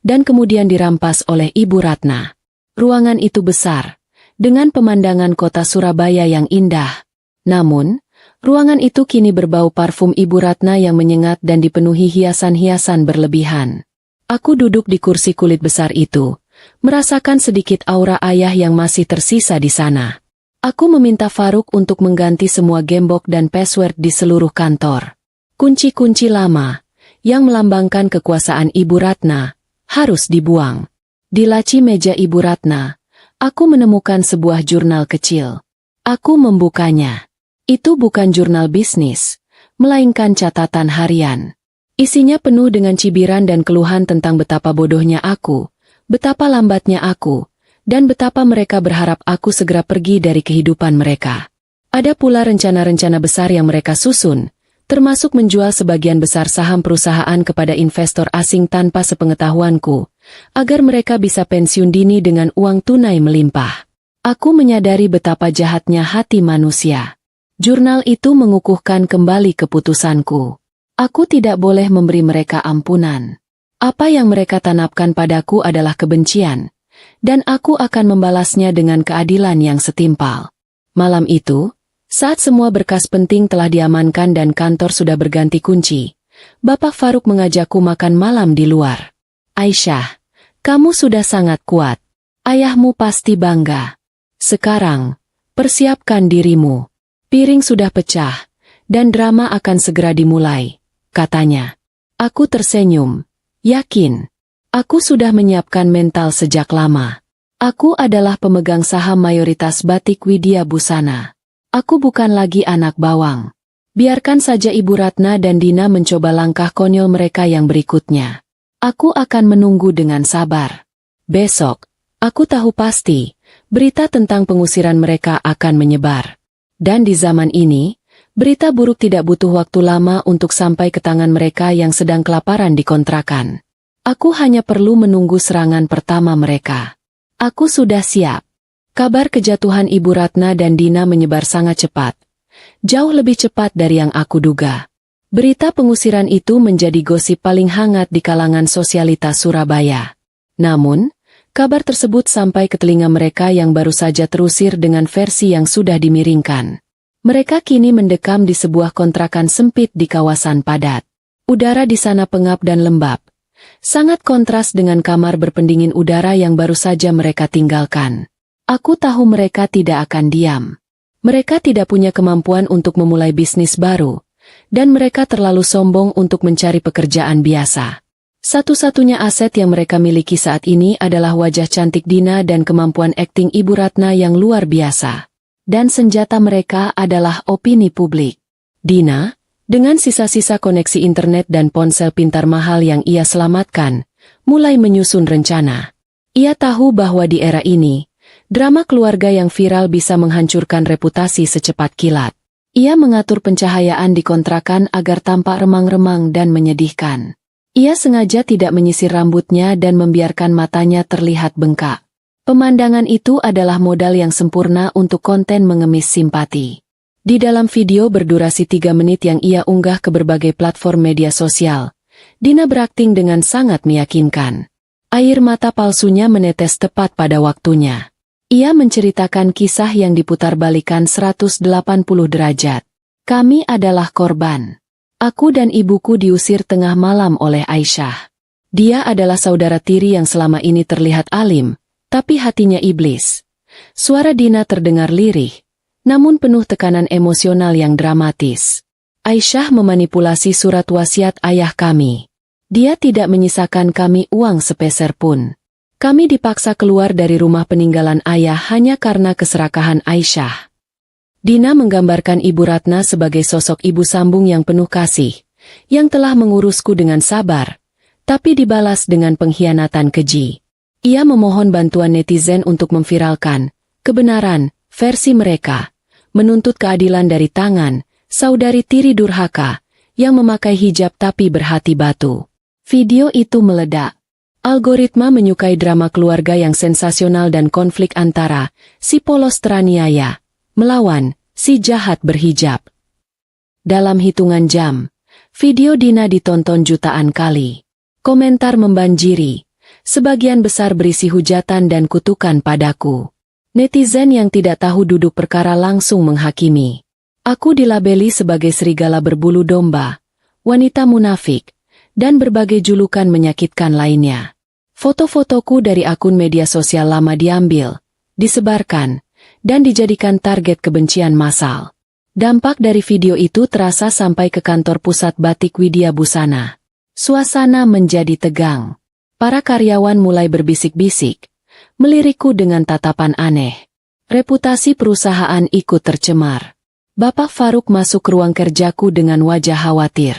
dan kemudian dirampas oleh Ibu Ratna. Ruangan itu besar, dengan pemandangan kota Surabaya yang indah. Namun, ruangan itu kini berbau parfum Ibu Ratna yang menyengat dan dipenuhi hiasan-hiasan berlebihan. Aku duduk di kursi kulit besar itu, merasakan sedikit aura ayah yang masih tersisa di sana. Aku meminta Faruk untuk mengganti semua gembok dan password di seluruh kantor. Kunci-kunci lama, yang melambangkan kekuasaan Ibu Ratna, harus dibuang. Di laci meja Ibu Ratna, aku menemukan sebuah jurnal kecil. Aku membukanya. Itu bukan jurnal bisnis, melainkan catatan harian. Isinya penuh dengan cibiran dan keluhan tentang betapa bodohnya aku, betapa lambatnya aku, dan betapa mereka berharap aku segera pergi dari kehidupan mereka. Ada pula rencana-rencana besar yang mereka susun, termasuk menjual sebagian besar saham perusahaan kepada investor asing tanpa sepengetahuanku, agar mereka bisa pensiun dini dengan uang tunai melimpah. Aku menyadari betapa jahatnya hati manusia. Jurnal itu mengukuhkan kembali keputusanku. Aku tidak boleh memberi mereka ampunan. Apa yang mereka tanamkan padaku adalah kebencian, dan aku akan membalasnya dengan keadilan yang setimpal. Malam itu, saat semua berkas penting telah diamankan dan kantor sudah berganti kunci, Bapak Faruk mengajakku makan malam di luar. "Aisyah, kamu sudah sangat kuat. Ayahmu pasti bangga. Sekarang, persiapkan dirimu. Piring sudah pecah, dan drama akan segera dimulai," katanya. Aku tersenyum. Yakin. Aku sudah menyiapkan mental sejak lama. Aku adalah pemegang saham mayoritas Batik Widya Busana. Aku bukan lagi anak bawang. Biarkan saja Ibu Ratna dan Dina mencoba langkah konyol mereka yang berikutnya. Aku akan menunggu dengan sabar. Besok, aku tahu pasti, berita tentang pengusiran mereka akan menyebar. Dan di zaman ini, berita buruk tidak butuh waktu lama untuk sampai ke tangan mereka yang sedang kelaparan di kontrakan. Aku hanya perlu menunggu serangan pertama mereka. Aku sudah siap. Kabar kejatuhan Ibu Ratna dan Dina menyebar sangat cepat. Jauh lebih cepat dari yang aku duga. Berita pengusiran itu menjadi gosip paling hangat di kalangan sosialitas Surabaya. Namun, kabar tersebut sampai ke telinga mereka yang baru saja terusir dengan versi yang sudah dimiringkan. Mereka kini mendekam di sebuah kontrakan sempit di kawasan padat. Udara di sana pengap dan lembab. Sangat kontras dengan kamar berpendingin udara yang baru saja mereka tinggalkan. Aku tahu mereka tidak akan diam. Mereka tidak punya kemampuan untuk memulai bisnis baru, dan mereka terlalu sombong untuk mencari pekerjaan biasa. Satu-satunya aset yang mereka miliki saat ini adalah wajah cantik Dina dan kemampuan akting Ibu Ratna yang luar biasa. Dan senjata mereka adalah opini publik. Dina Dengan sisa-sisa koneksi internet dan ponsel pintar mahal yang ia selamatkan, mulai menyusun rencana. Ia tahu bahwa di era ini, drama keluarga yang viral bisa menghancurkan reputasi secepat kilat. Ia mengatur pencahayaan di kontrakan agar tampak remang-remang dan menyedihkan. Ia sengaja tidak menyisir rambutnya dan membiarkan matanya terlihat bengkak. Pemandangan itu adalah modal yang sempurna untuk konten mengemis simpati. Di dalam video berdurasi 3 menit yang ia unggah ke berbagai platform media sosial, Dina berakting dengan sangat meyakinkan. Air mata palsunya menetes tepat pada waktunya. Ia menceritakan kisah yang diputarbalikkan 180 derajat. Kami adalah korban. Aku dan ibuku diusir tengah malam oleh Aisyah. Dia adalah saudara tiri yang selama ini terlihat alim, tapi hatinya iblis. Suara Dina terdengar lirih, namun penuh tekanan emosional yang dramatis. Aisyah memanipulasi surat wasiat ayah kami. Dia tidak menyisakan kami uang sepeser pun. Kami dipaksa keluar dari rumah peninggalan ayah hanya karena keserakahan Aisyah. Dina menggambarkan Ibu Ratna sebagai sosok ibu sambung yang penuh kasih, yang telah mengurusku dengan sabar, tapi dibalas dengan pengkhianatan keji. Ia memohon bantuan netizen untuk memviralkan kebenaran versi mereka, menuntut keadilan dari tangan saudari tiri durhaka yang memakai hijab tapi berhati batu. Video itu meledak. Algoritma menyukai drama keluarga yang sensasional dan konflik antara si polos teraniaya melawan si jahat berhijab. Dalam hitungan jam, video Dina ditonton jutaan kali. Komentar membanjiri, sebagian besar berisi hujatan dan kutukan padaku. Netizen yang tidak tahu duduk perkara langsung menghakimi. Aku dilabeli sebagai serigala berbulu domba, wanita munafik, dan berbagai julukan menyakitkan lainnya. Foto-fotoku dari akun media sosial lama diambil, disebarkan, dan dijadikan target kebencian massal. Dampak dari video itu terasa sampai ke kantor pusat Batik Widya Busana. Suasana menjadi tegang. Para karyawan mulai berbisik-bisik, melirikku dengan tatapan aneh. Reputasi perusahaan ikut tercemar. Bapak Faruk masuk ke ruang kerjaku dengan wajah khawatir.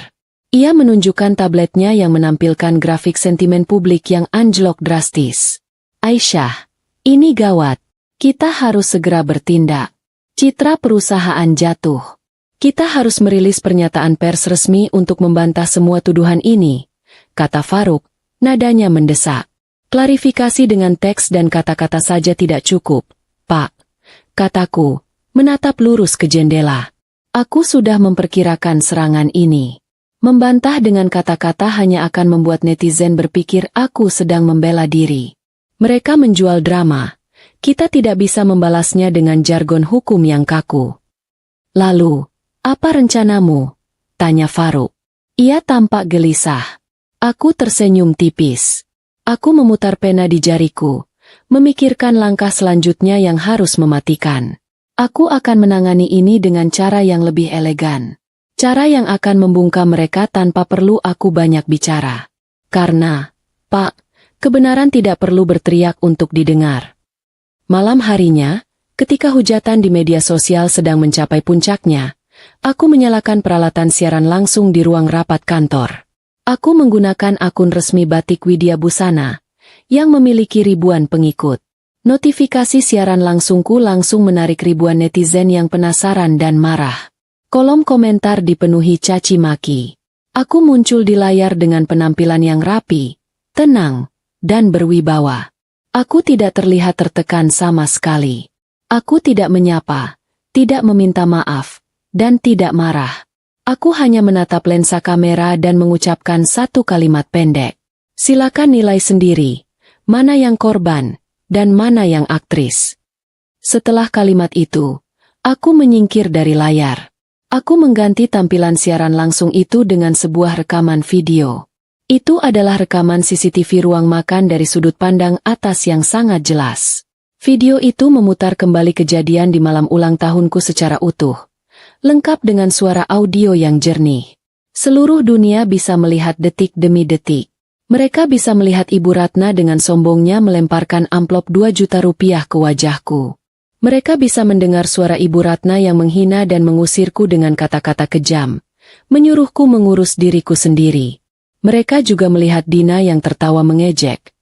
Ia menunjukkan tabletnya yang menampilkan grafik sentimen publik yang anjlok drastis. Aisyah, ini gawat. Kita harus segera bertindak. Citra perusahaan jatuh. Kita harus merilis pernyataan pers resmi untuk membantah semua tuduhan ini, kata Faruk, nadanya mendesak. Klarifikasi dengan teks dan kata-kata saja tidak cukup, Pak, kataku, menatap lurus ke jendela. Aku sudah memperkirakan serangan ini. Membantah dengan kata-kata hanya akan membuat netizen berpikir aku sedang membela diri. Mereka menjual drama. Kita tidak bisa membalasnya dengan jargon hukum yang kaku. Lalu, apa rencanamu? Tanya Faruk. Ia tampak gelisah. Aku tersenyum tipis. Aku memutar pena di jariku, memikirkan langkah selanjutnya yang harus mematikan. Aku akan menangani ini dengan cara yang lebih elegan. Cara yang akan membungkam mereka tanpa perlu aku banyak bicara. Karena, Pak, kebenaran tidak perlu berteriak untuk didengar. Malam harinya, ketika hujatan di media sosial sedang mencapai puncaknya, aku menyalakan peralatan siaran langsung di ruang rapat kantor. Aku menggunakan akun resmi Batik Widya Busana, yang memiliki ribuan pengikut. Notifikasi siaran langsungku langsung menarik ribuan netizen yang penasaran dan marah. Kolom komentar dipenuhi caci maki. Aku muncul di layar dengan penampilan yang rapi, tenang, dan berwibawa. Aku tidak terlihat tertekan sama sekali. Aku tidak menyapa, tidak meminta maaf, dan tidak marah. Aku hanya menatap lensa kamera dan mengucapkan satu kalimat pendek. Silakan nilai sendiri, mana yang korban, dan mana yang aktris. Setelah kalimat itu, aku menyingkir dari layar. Aku mengganti tampilan siaran langsung itu dengan sebuah rekaman video. Itu adalah rekaman CCTV ruang makan dari sudut pandang atas yang sangat jelas. Video itu memutar kembali kejadian di malam ulang tahunku secara utuh, lengkap dengan suara audio yang jernih. Seluruh dunia bisa melihat detik demi detik. Mereka bisa melihat Ibu Ratna dengan sombongnya melemparkan amplop 2 juta rupiah ke wajahku. Mereka bisa mendengar suara Ibu Ratna yang menghina dan mengusirku dengan kata-kata kejam, menyuruhku mengurus diriku sendiri. Mereka juga melihat Dina yang tertawa mengejek.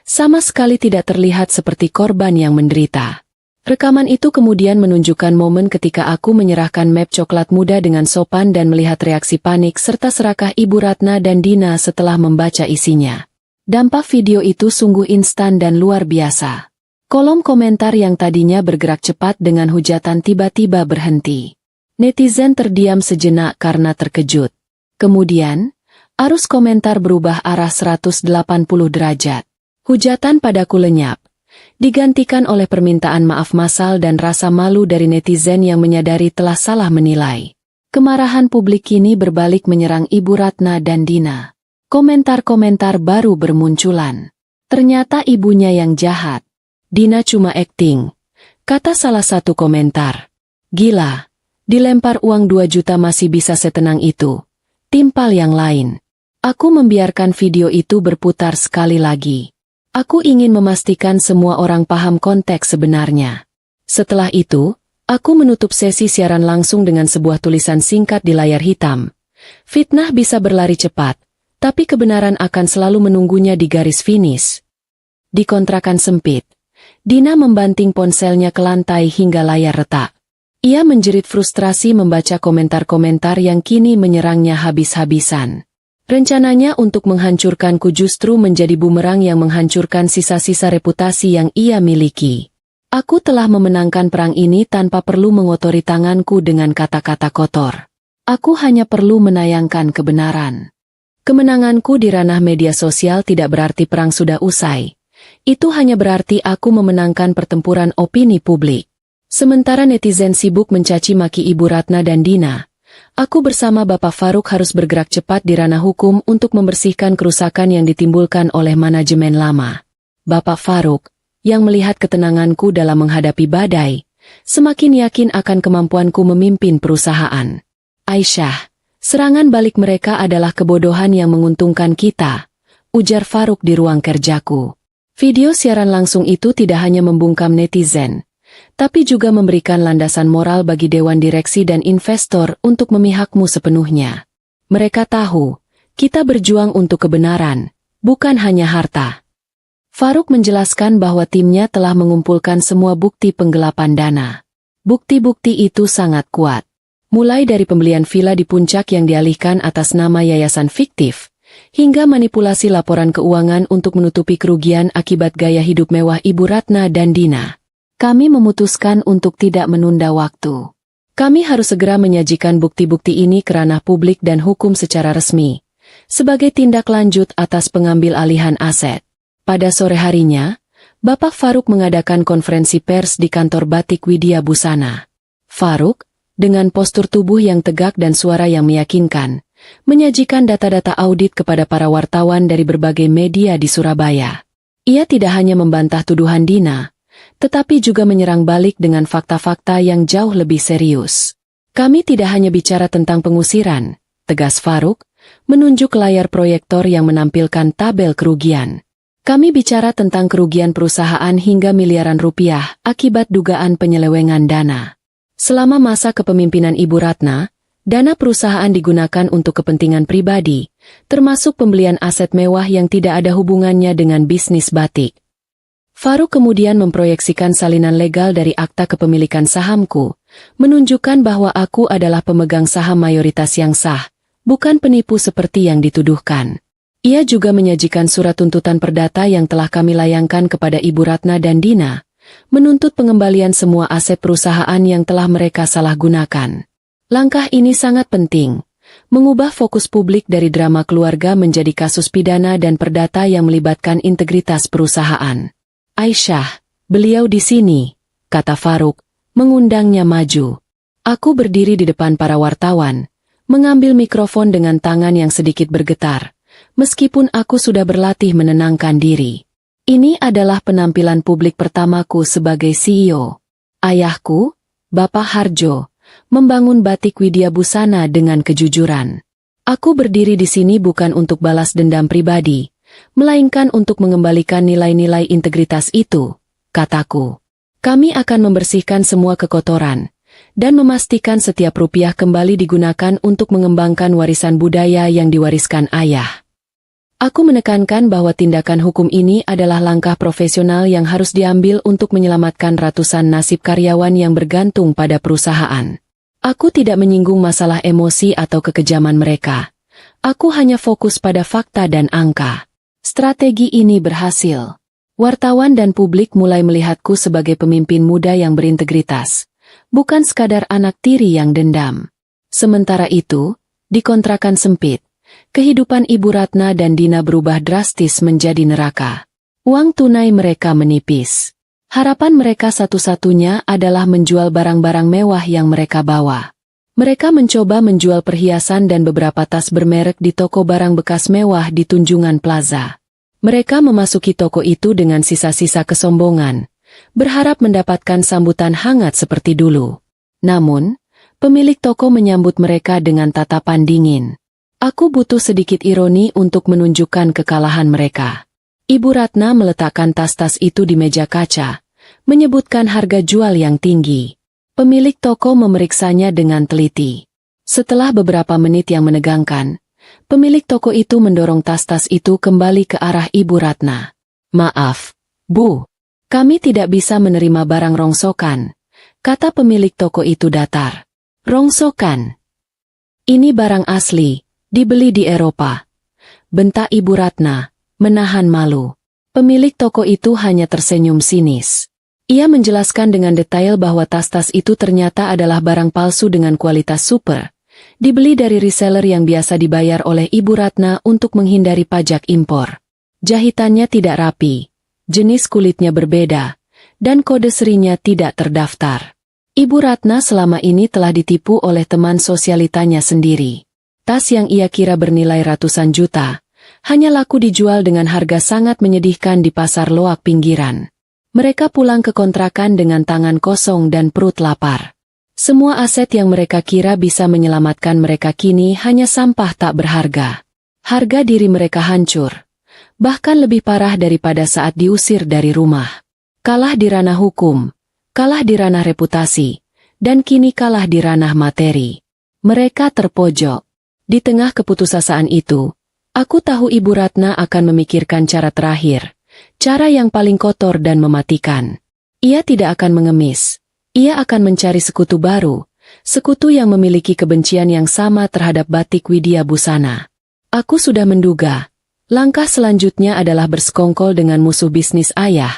Sama sekali tidak terlihat seperti korban yang menderita. Rekaman itu kemudian menunjukkan momen ketika aku menyerahkan map coklat muda dengan sopan dan melihat reaksi panik serta serakah Ibu Ratna dan Dina setelah membaca isinya. Dampak video itu sungguh instan dan luar biasa. Kolom komentar yang tadinya bergerak cepat dengan hujatan tiba-tiba berhenti. Netizen terdiam sejenak karena terkejut. Kemudian, arus komentar berubah arah 180 derajat. Hujatan padaku lenyap, digantikan oleh permintaan maaf massal dan rasa malu dari netizen yang menyadari telah salah menilai. Kemarahan publik kini berbalik menyerang Ibu Ratna dan Dina. Komentar-komentar baru bermunculan. Ternyata ibunya yang jahat. Dina cuma akting, kata salah satu komentar. Gila, dilempar uang 2 juta masih bisa setenang itu. Timpal yang lain. Aku membiarkan video itu berputar sekali lagi. Aku ingin memastikan semua orang paham konteks sebenarnya. Setelah itu, aku menutup sesi siaran langsung dengan sebuah tulisan singkat di layar hitam. Fitnah bisa berlari cepat, tapi kebenaran akan selalu menunggunya di garis finish. Di kontrakan sempit, Dina membanting ponselnya ke lantai hingga layar retak. Ia menjerit frustrasi membaca komentar-komentar yang kini menyerangnya habis-habisan. Rencananya untuk menghancurkanku justru menjadi bumerang yang menghancurkan sisa-sisa reputasi yang ia miliki. Aku telah memenangkan perang ini tanpa perlu mengotori tanganku dengan kata-kata kotor. Aku hanya perlu menayangkan kebenaran. Kemenanganku di ranah media sosial tidak berarti perang sudah usai. Itu hanya berarti aku memenangkan pertempuran opini publik. Sementara netizen sibuk mencaci maki Ibu Ratna dan Dina, aku bersama Bapak Faruk harus bergerak cepat di ranah hukum untuk membersihkan kerusakan yang ditimbulkan oleh manajemen lama. Bapak Faruk, yang melihat ketenanganku dalam menghadapi badai, semakin yakin akan kemampuanku memimpin perusahaan. Aisyah, serangan balik mereka adalah kebodohan yang menguntungkan kita, ujar Faruk di ruang kerjaku. Video siaran langsung itu tidak hanya membungkam netizen, tapi juga memberikan landasan moral bagi dewan direksi dan investor untuk memihakmu sepenuhnya. Mereka tahu, kita berjuang untuk kebenaran, bukan hanya harta. Faruk menjelaskan bahwa timnya telah mengumpulkan semua bukti penggelapan dana. Bukti-bukti itu sangat kuat. Mulai dari pembelian villa di puncak yang dialihkan atas nama yayasan fiktif, hingga manipulasi laporan keuangan untuk menutupi kerugian akibat gaya hidup mewah Ibu Ratna dan Dina. Kami memutuskan untuk tidak menunda waktu. Kami harus segera menyajikan bukti-bukti ini ke ranah publik dan hukum secara resmi, sebagai tindak lanjut atas pengambil alihan aset. Pada sore harinya, Bapak Faruk mengadakan konferensi pers di kantor Batik Widya Busana. Faruk, dengan postur tubuh yang tegak dan suara yang meyakinkan, menyajikan data-data audit kepada para wartawan dari berbagai media di Surabaya. Ia tidak hanya membantah tuduhan Dina, tetapi juga menyerang balik dengan fakta-fakta yang jauh lebih serius. Kami tidak hanya bicara tentang pengusiran, tegas Faruk, menunjuk layar proyektor yang menampilkan tabel kerugian. Kami bicara tentang kerugian perusahaan hingga miliaran rupiah akibat dugaan penyelewengan dana. Selama masa kepemimpinan Ibu Ratna, dana perusahaan digunakan untuk kepentingan pribadi, termasuk pembelian aset mewah yang tidak ada hubungannya dengan bisnis batik. Faruk kemudian memproyeksikan salinan legal dari akta kepemilikan sahamku, menunjukkan bahwa aku adalah pemegang saham mayoritas yang sah, bukan penipu seperti yang dituduhkan. Ia juga menyajikan surat tuntutan perdata yang telah kami layangkan kepada Ibu Ratna dan Dina, menuntut pengembalian semua aset perusahaan yang telah mereka salahgunakan. Langkah ini sangat penting, mengubah fokus publik dari drama keluarga menjadi kasus pidana dan perdata yang melibatkan integritas perusahaan. Aisyah, beliau di sini, kata Faruk, mengundangnya maju. Aku berdiri di depan para wartawan, mengambil mikrofon dengan tangan yang sedikit bergetar, meskipun aku sudah berlatih menenangkan diri. Ini adalah penampilan publik pertamaku sebagai CEO. Ayahku, Bapak Harjo, membangun Batik Widya Busana dengan kejujuran. Aku berdiri di sini bukan untuk balas dendam pribadi, melainkan untuk mengembalikan nilai-nilai integritas itu, kataku. Kami akan membersihkan semua kekotoran, dan memastikan setiap rupiah kembali digunakan untuk mengembangkan warisan budaya yang diwariskan ayah. Aku menekankan bahwa tindakan hukum ini adalah langkah profesional yang harus diambil untuk menyelamatkan ratusan nasib karyawan yang bergantung pada perusahaan. Aku tidak menyinggung masalah emosi atau kekejaman mereka. Aku hanya fokus pada fakta dan angka. Strategi ini berhasil. Wartawan dan publik mulai melihatku sebagai pemimpin muda yang berintegritas, bukan sekadar anak tiri yang dendam. Sementara itu, di kontrakan sempit, kehidupan Ibu Ratna dan Dina berubah drastis menjadi neraka. Uang tunai mereka menipis. Harapan mereka satu-satunya adalah menjual barang-barang mewah yang mereka bawa. Mereka mencoba menjual perhiasan dan beberapa tas bermerek di toko barang bekas mewah di Tunjungan Plaza. Mereka memasuki toko itu dengan sisa-sisa kesombongan, berharap mendapatkan sambutan hangat seperti dulu. Namun, pemilik toko menyambut mereka dengan tatapan dingin. Aku butuh sedikit ironi untuk menunjukkan kekalahan mereka. Ibu Ratna meletakkan tas-tas itu di meja kaca, menyebutkan harga jual yang tinggi. Pemilik toko memeriksanya dengan teliti. Setelah beberapa menit yang menegangkan, pemilik toko itu mendorong tas-tas itu kembali ke arah Ibu Ratna. "Maaf, Bu. Kami tidak bisa menerima barang rongsokan," kata pemilik toko itu datar. "Rongsokan? Ini barang asli, dibeli di Eropa," bentak Ibu Ratna, menahan malu. Pemilik toko itu hanya tersenyum sinis. Ia menjelaskan dengan detail bahwa tas-tas itu ternyata adalah barang palsu dengan kualitas super, dibeli dari reseller yang biasa dibayar oleh Ibu Ratna untuk menghindari pajak impor. Jahitannya tidak rapi, jenis kulitnya berbeda, dan kode serinya tidak terdaftar. Ibu Ratna selama ini telah ditipu oleh teman sosialitanya sendiri. Tas yang ia kira bernilai ratusan juta, hanya laku dijual dengan harga sangat menyedihkan di pasar loak pinggiran. Mereka pulang ke kontrakan dengan tangan kosong dan perut lapar. Semua aset yang mereka kira bisa menyelamatkan mereka kini hanya sampah tak berharga. Harga diri mereka hancur. Bahkan lebih parah daripada saat diusir dari rumah. Kalah di ranah hukum, kalah di ranah reputasi, dan kini kalah di ranah materi. Mereka terpojok. Di tengah keputusasaan itu, aku tahu Ibu Ratna akan memikirkan cara terakhir. Cara yang paling kotor dan mematikan. Ia tidak akan mengemis. Ia akan mencari sekutu baru, sekutu yang memiliki kebencian yang sama terhadap batik Widya Busana. Aku sudah menduga, langkah selanjutnya adalah bersekongkol dengan musuh bisnis ayah,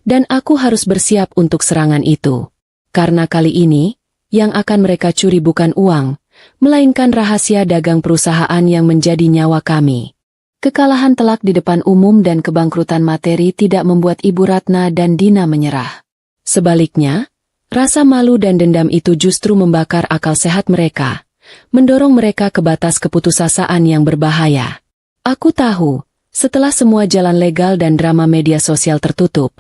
dan aku harus bersiap untuk serangan itu. Karena kali ini, yang akan mereka curi bukan uang, melainkan rahasia dagang perusahaan yang menjadi nyawa kami. Kekalahan telak di depan umum dan kebangkrutan materi tidak membuat Ibu Ratna dan Dina menyerah. Sebaliknya, rasa malu dan dendam itu justru membakar akal sehat mereka, mendorong mereka ke batas keputusasaan yang berbahaya. Aku tahu, setelah semua jalan legal dan drama media sosial tertutup,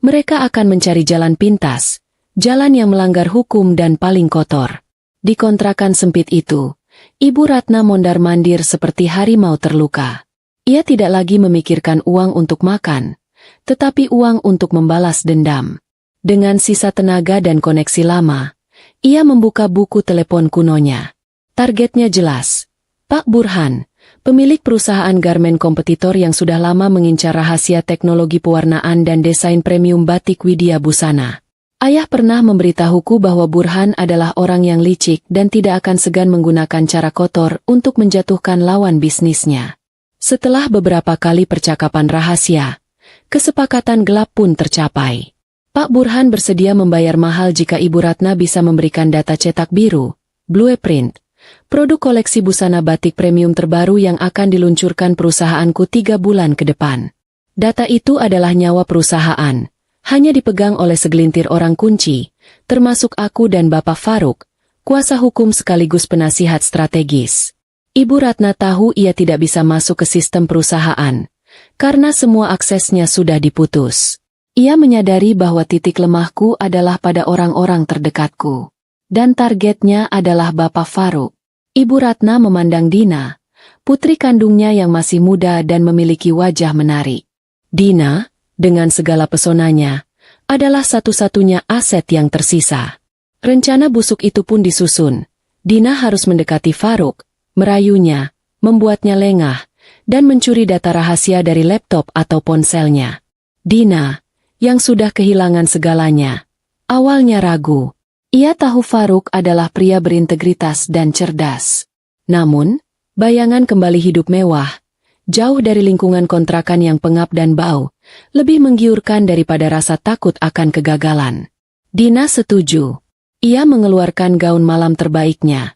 mereka akan mencari jalan pintas, jalan yang melanggar hukum dan paling kotor. Di kontrakan sempit itu, Ibu Ratna mondar-mandir seperti harimau terluka. Ia tidak lagi memikirkan uang untuk makan, tetapi uang untuk membalas dendam. Dengan sisa tenaga dan koneksi lama, ia membuka buku telepon kunonya. Targetnya jelas. Pak Burhan, pemilik perusahaan garmen kompetitor yang sudah lama mengincar rahasia teknologi pewarnaan dan desain premium batik Widya Busana. Ayah pernah memberitahuku bahwa Burhan adalah orang yang licik dan tidak akan segan menggunakan cara kotor untuk menjatuhkan lawan bisnisnya. Setelah beberapa kali percakapan rahasia, kesepakatan gelap pun tercapai. Pak Burhan bersedia membayar mahal jika Ibu Ratna bisa memberikan data cetak biru, blueprint, produk koleksi busana batik premium terbaru yang akan diluncurkan perusahaanku 3 bulan ke depan. Data itu adalah nyawa perusahaan, hanya dipegang oleh segelintir orang kunci, termasuk aku dan Bapak Faruk, kuasa hukum sekaligus penasihat strategis. Ibu Ratna tahu ia tidak bisa masuk ke sistem perusahaan, karena semua aksesnya sudah diputus. Ia menyadari bahwa titik lemahku adalah pada orang-orang terdekatku. Dan targetnya adalah Bapak Faruk. Ibu Ratna memandang Dina, putri kandungnya yang masih muda dan memiliki wajah menarik. Dina, dengan segala pesonanya, adalah satu-satunya aset yang tersisa. Rencana busuk itu pun disusun. Dina harus mendekati Faruk, merayunya, membuatnya lengah, dan mencuri data rahasia dari laptop atau ponselnya. Dina, yang sudah kehilangan segalanya, awalnya ragu. Ia tahu Faruk adalah pria berintegritas dan cerdas. Namun, bayangan kembali hidup mewah, jauh dari lingkungan kontrakan yang pengap dan bau, lebih menggiurkan daripada rasa takut akan kegagalan. Dina setuju. Ia mengeluarkan gaun malam terbaiknya,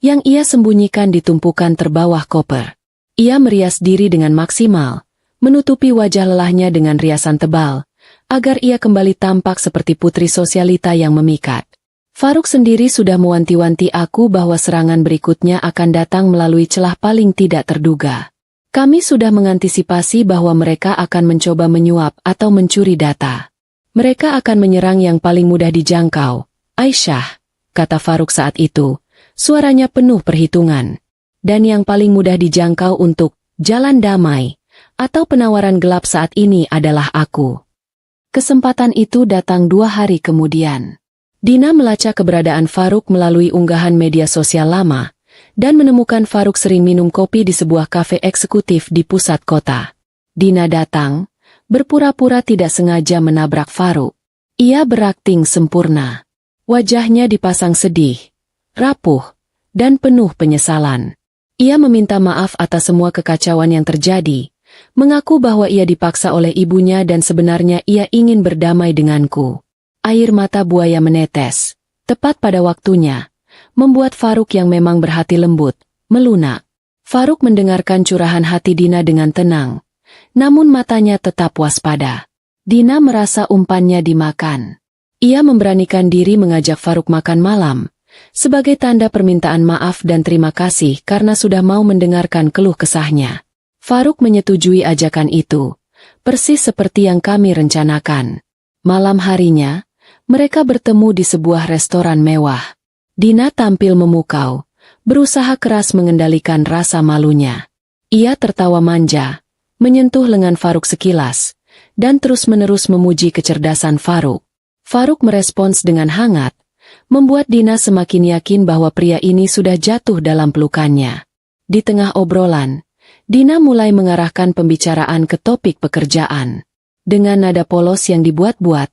yang ia sembunyikan di tumpukan terbawah koper. Ia merias diri dengan maksimal, menutupi wajah lelahnya dengan riasan tebal, agar ia kembali tampak seperti putri sosialita yang memikat. Faruk sendiri sudah mewanti-wanti aku bahwa serangan berikutnya akan datang melalui celah paling tidak terduga. Kami sudah mengantisipasi bahwa mereka akan mencoba menyuap atau mencuri data. Mereka akan menyerang yang paling mudah dijangkau. Aisyah, kata Faruk saat itu, suaranya penuh perhitungan. Dan yang paling mudah dijangkau untuk jalan damai atau penawaran gelap saat ini adalah aku. Kesempatan itu datang 2 hari kemudian. Dina melacak keberadaan Faruk melalui unggahan media sosial lama, dan menemukan Faruk sering minum kopi di sebuah kafe eksekutif di pusat kota. Dina datang, berpura-pura tidak sengaja menabrak Faruk. Ia berakting sempurna. Wajahnya dipasang sedih, rapuh, dan penuh penyesalan. Ia meminta maaf atas semua kekacauan yang terjadi, mengaku bahwa ia dipaksa oleh ibunya dan sebenarnya ia ingin berdamai denganku. Air mata buaya menetes, tepat pada waktunya, membuat Faruk yang memang berhati lembut, melunak. Faruk mendengarkan curahan hati Dina dengan tenang, namun matanya tetap waspada. Dina merasa umpannya dimakan. Ia memberanikan diri mengajak Faruk makan malam, sebagai tanda permintaan maaf dan terima kasih karena sudah mau mendengarkan keluh kesahnya. Faruk menyetujui ajakan itu, persis seperti yang kami rencanakan. Malam harinya, mereka bertemu di sebuah restoran mewah. Dina tampil memukau, berusaha keras mengendalikan rasa malunya. Ia tertawa manja, menyentuh lengan Faruk sekilas, dan terus-menerus memuji kecerdasan Faruk. Faruk merespons dengan hangat, membuat Dina semakin yakin bahwa pria ini sudah jatuh dalam pelukannya. Di tengah obrolan, Dina mulai mengarahkan pembicaraan ke topik pekerjaan. Dengan nada polos yang dibuat-buat,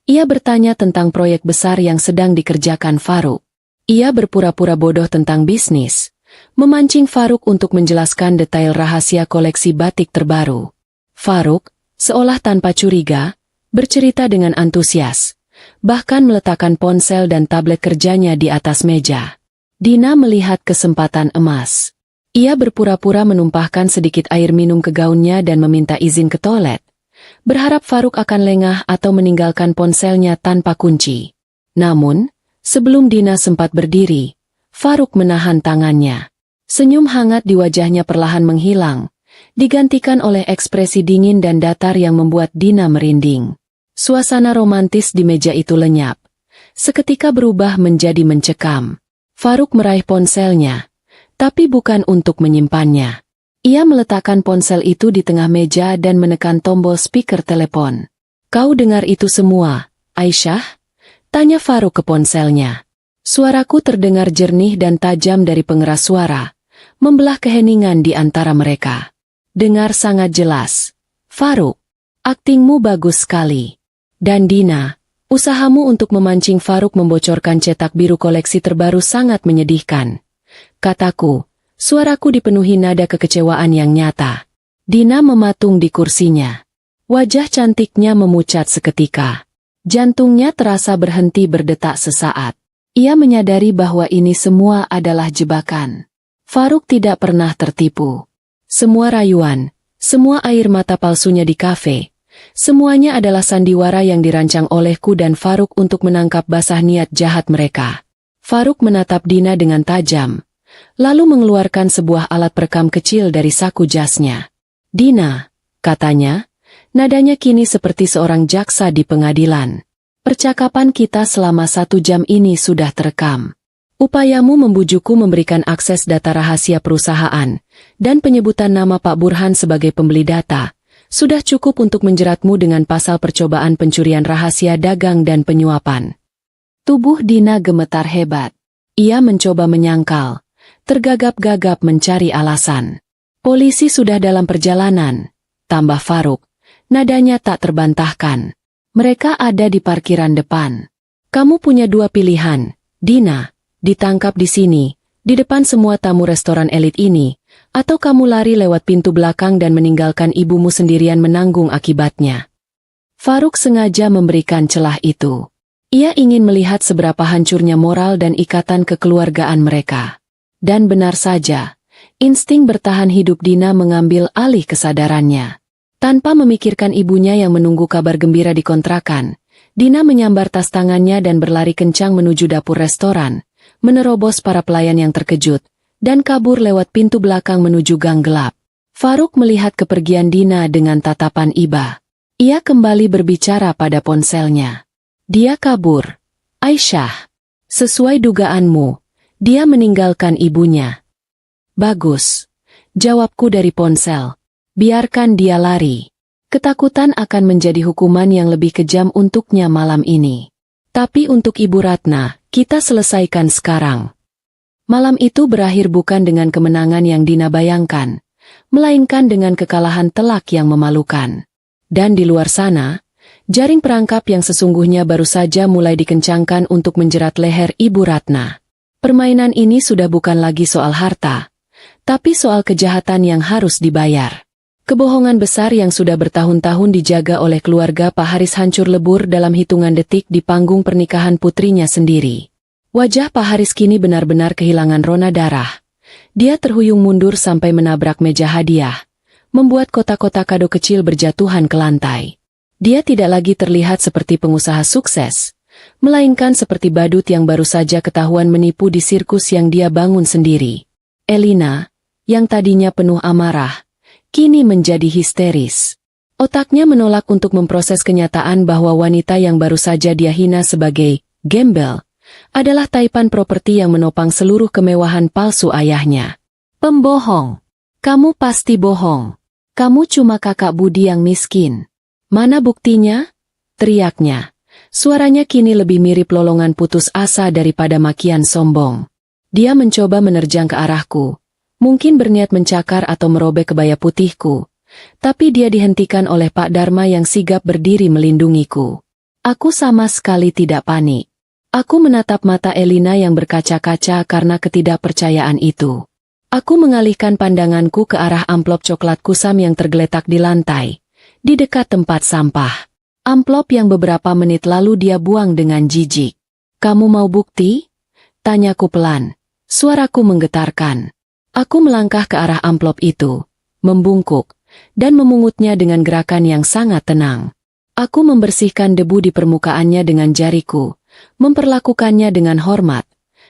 ia bertanya tentang proyek besar yang sedang dikerjakan Faruk. Ia berpura-pura bodoh tentang bisnis, memancing Faruk untuk menjelaskan detail rahasia koleksi batik terbaru. Faruk, seolah tanpa curiga, bercerita dengan antusias, bahkan meletakkan ponsel dan tablet kerjanya di atas meja. Dina melihat kesempatan emas. Ia berpura-pura menumpahkan sedikit air minum ke gaunnya dan meminta izin ke toilet, berharap Faruk akan lengah atau meninggalkan ponselnya tanpa kunci. Namun, sebelum Dina sempat berdiri, Faruk menahan tangannya. Senyum hangat di wajahnya perlahan menghilang, digantikan oleh ekspresi dingin dan datar yang membuat Dina merinding. Suasana romantis di meja itu lenyap, seketika berubah menjadi mencekam. Faruk meraih ponselnya, tapi bukan untuk menyimpannya. Ia meletakkan ponsel itu di tengah meja dan menekan tombol speaker telepon. "Kau dengar itu semua, Aisyah?" tanya Faruk ke ponselnya. Suaraku terdengar jernih dan tajam dari pengeras suara, membelah keheningan di antara mereka. "Dengar sangat jelas. Faruk, aktingmu bagus sekali." Dan Dina, usahamu untuk memancing Faruk membocorkan cetak biru koleksi terbaru sangat menyedihkan. Kataku, suaraku dipenuhi nada kekecewaan yang nyata. Dina mematung di kursinya. Wajah cantiknya memucat seketika. Jantungnya terasa berhenti berdetak sesaat. Ia menyadari bahwa ini semua adalah jebakan. Faruk tidak pernah tertipu. Semua rayuan, semua air mata palsunya di kafe, semuanya adalah sandiwara yang dirancang olehku dan Faruk untuk menangkap basah niat jahat mereka. Faruk menatap Dina dengan tajam, lalu mengeluarkan sebuah alat perekam kecil dari saku jasnya. "Dina," katanya, nadanya kini seperti seorang jaksa di pengadilan. "Percakapan kita selama 1 jam ini sudah terekam. Upayamu membujukku memberikan akses data rahasia perusahaan, dan penyebutan nama Pak Burhan sebagai pembeli data, sudah cukup untuk menjeratmu dengan pasal percobaan pencurian rahasia dagang dan penyuapan. Tubuh Dina gemetar hebat. Ia mencoba menyangkal, tergagap-gagap mencari alasan. Polisi sudah dalam perjalanan, tambah Faruk. Nadanya tak terbantahkan. Mereka ada di parkiran depan. Kamu punya dua pilihan, Dina, ditangkap di sini, di depan semua tamu restoran elit ini, atau kamu lari lewat pintu belakang dan meninggalkan ibumu sendirian menanggung akibatnya. Faruk sengaja memberikan celah itu. Ia ingin melihat seberapa hancurnya moral dan ikatan kekeluargaan mereka. Dan benar saja, insting bertahan hidup Dina mengambil alih kesadarannya. Tanpa memikirkan ibunya yang menunggu kabar gembira di kontrakan, Dina menyambar tas tangannya dan berlari kencang menuju dapur restoran, menerobos para pelayan yang terkejut, dan kabur lewat pintu belakang menuju gang gelap. Faruk melihat kepergian Dina dengan tatapan iba. Ia kembali berbicara pada ponselnya. Dia kabur. Aisyah. Sesuai dugaanmu, dia meninggalkan ibunya. Bagus. Jawabku dari ponsel. Biarkan dia lari. Ketakutan akan menjadi hukuman yang lebih kejam untuknya malam ini. Tapi untuk Ibu Ratna, kita selesaikan sekarang. Malam itu berakhir bukan dengan kemenangan yang Dina bayangkan, melainkan dengan kekalahan telak yang memalukan. Dan di luar sana, jaring perangkap yang sesungguhnya baru saja mulai dikencangkan untuk menjerat leher Ibu Ratna. Permainan ini sudah bukan lagi soal harta, tapi soal kejahatan yang harus dibayar. Kebohongan besar yang sudah bertahun-tahun dijaga oleh keluarga Pak Haris hancur lebur dalam hitungan detik di panggung pernikahan putrinya sendiri. Wajah Pak Haris kini benar-benar kehilangan rona darah. Dia terhuyung mundur sampai menabrak meja hadiah, membuat kotak-kotak kado kecil berjatuhan ke lantai. Dia tidak lagi terlihat seperti pengusaha sukses, melainkan seperti badut yang baru saja ketahuan menipu di sirkus yang dia bangun sendiri. Elina, yang tadinya penuh amarah, kini menjadi histeris. Otaknya menolak untuk memproses kenyataan bahwa wanita yang baru saja dia hina sebagai gembel adalah taipan properti yang menopang seluruh kemewahan palsu ayahnya. Pembohong. Kamu pasti bohong. Kamu cuma kakak budi yang miskin. Mana buktinya? Teriaknya. Suaranya kini lebih mirip lolongan putus asa daripada makian sombong. Dia mencoba menerjang ke arahku. Mungkin berniat mencakar atau merobek kebaya putihku. Tapi dia dihentikan oleh Pak Dharma yang sigap berdiri melindungiku. Aku sama sekali tidak panik. Aku menatap mata Elina yang berkaca-kaca karena ketidakpercayaan itu. Aku mengalihkan pandanganku ke arah amplop coklat kusam yang tergeletak di lantai, di dekat tempat sampah. Amplop yang beberapa menit lalu dia buang dengan jijik. Kamu mau bukti? Tanyaku pelan. Suaraku menggetarkan. Aku melangkah ke arah amplop itu, membungkuk, dan memungutnya dengan gerakan yang sangat tenang. Aku membersihkan debu di permukaannya dengan jariku, memperlakukannya dengan hormat,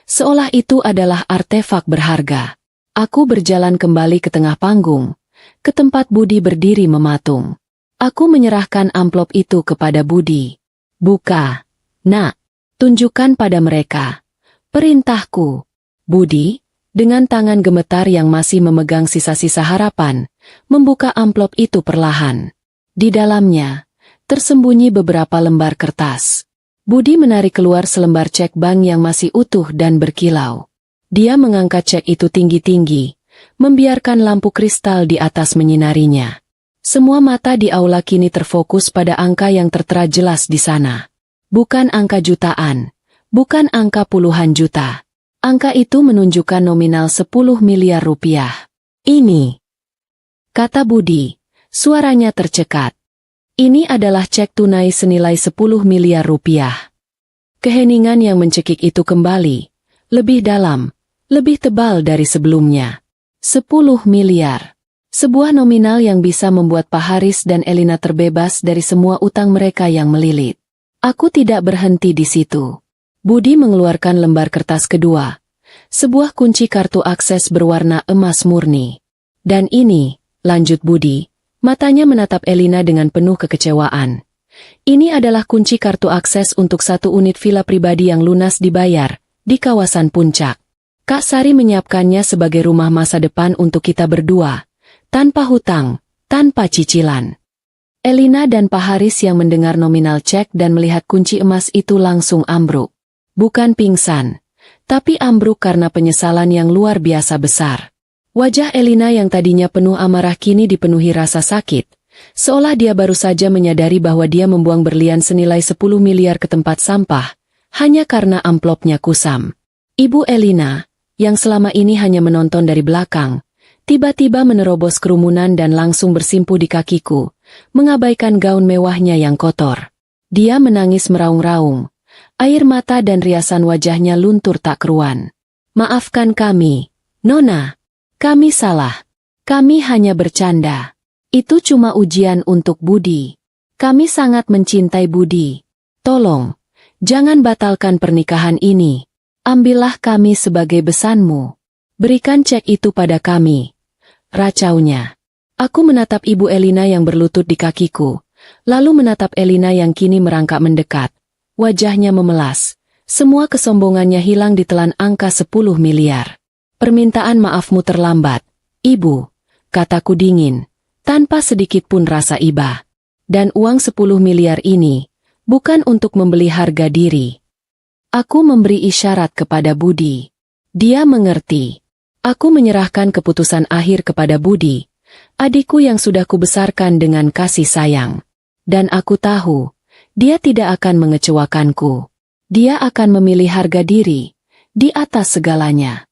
seolah itu adalah artefak berharga. Aku berjalan kembali ke tengah panggung, ke tempat Budi berdiri mematung. Aku menyerahkan amplop itu kepada Budi. Buka, nak, tunjukkan pada mereka. Perintahku. Budi, dengan tangan gemetar yang masih memegang sisa-sisa harapan, membuka amplop itu perlahan. Di dalamnya, tersembunyi beberapa lembar kertas. Budi menarik keluar selembar cek bank yang masih utuh dan berkilau. Dia mengangkat cek itu tinggi-tinggi, membiarkan lampu kristal di atas menyinarinya. Semua mata di aula kini terfokus pada angka yang tertera jelas di sana. Bukan angka jutaan, bukan angka puluhan juta. Angka itu menunjukkan nominal 10 miliar rupiah. Ini, kata Budi, suaranya tercekat. Ini adalah cek tunai senilai 10 miliar rupiah. Keheningan yang mencekik itu kembali, lebih dalam, lebih tebal dari sebelumnya. 10 miliar. Sebuah nominal yang bisa membuat Pak Haris dan Elina terbebas dari semua utang mereka yang melilit. Aku tidak berhenti di situ. Budi mengeluarkan lembar kertas kedua. Sebuah kunci kartu akses berwarna emas murni. Dan ini, lanjut Budi, matanya menatap Elina dengan penuh kekecewaan. Ini adalah kunci kartu akses untuk 1 unit villa pribadi yang lunas dibayar, di kawasan Puncak. Kak Sari menyiapkannya sebagai rumah masa depan untuk kita berdua. Tanpa hutang, tanpa cicilan. Elina dan Pak Haris yang mendengar nominal cek dan melihat kunci emas itu langsung ambruk. Bukan pingsan, tapi ambruk karena penyesalan yang luar biasa besar. Wajah Elina yang tadinya penuh amarah kini dipenuhi rasa sakit, seolah dia baru saja menyadari bahwa dia membuang berlian senilai 10 miliar ke tempat sampah, hanya karena amplopnya kusam. Ibu Elina, yang selama ini hanya menonton dari belakang, tiba-tiba menerobos kerumunan dan langsung bersimpuh di kakiku, mengabaikan gaun mewahnya yang kotor. Dia menangis meraung-raung. Air mata dan riasan wajahnya luntur tak keruan. Maafkan kami, Nona. Kami salah. Kami hanya bercanda. Itu cuma ujian untuk Budi. Kami sangat mencintai Budi. Tolong, jangan batalkan pernikahan ini. Ambillah kami sebagai besanmu. Berikan cek itu pada kami. Racaunya. Aku menatap Ibu Elina yang berlutut di kakiku, lalu menatap Elina yang kini merangkak mendekat. Wajahnya memelas. Semua kesombongannya hilang ditelan angka 10 miliar. Permintaan maafmu terlambat, Ibu, kataku dingin, tanpa sedikit pun rasa iba. Dan uang 10 miliar ini, bukan untuk membeli harga diri. Aku memberi isyarat kepada Budi. Dia mengerti. Aku menyerahkan keputusan akhir kepada Budi, adikku yang sudah kubesarkan dengan kasih sayang. Dan aku tahu, dia tidak akan mengecewakanku. Dia akan memilih harga diri, di atas segalanya.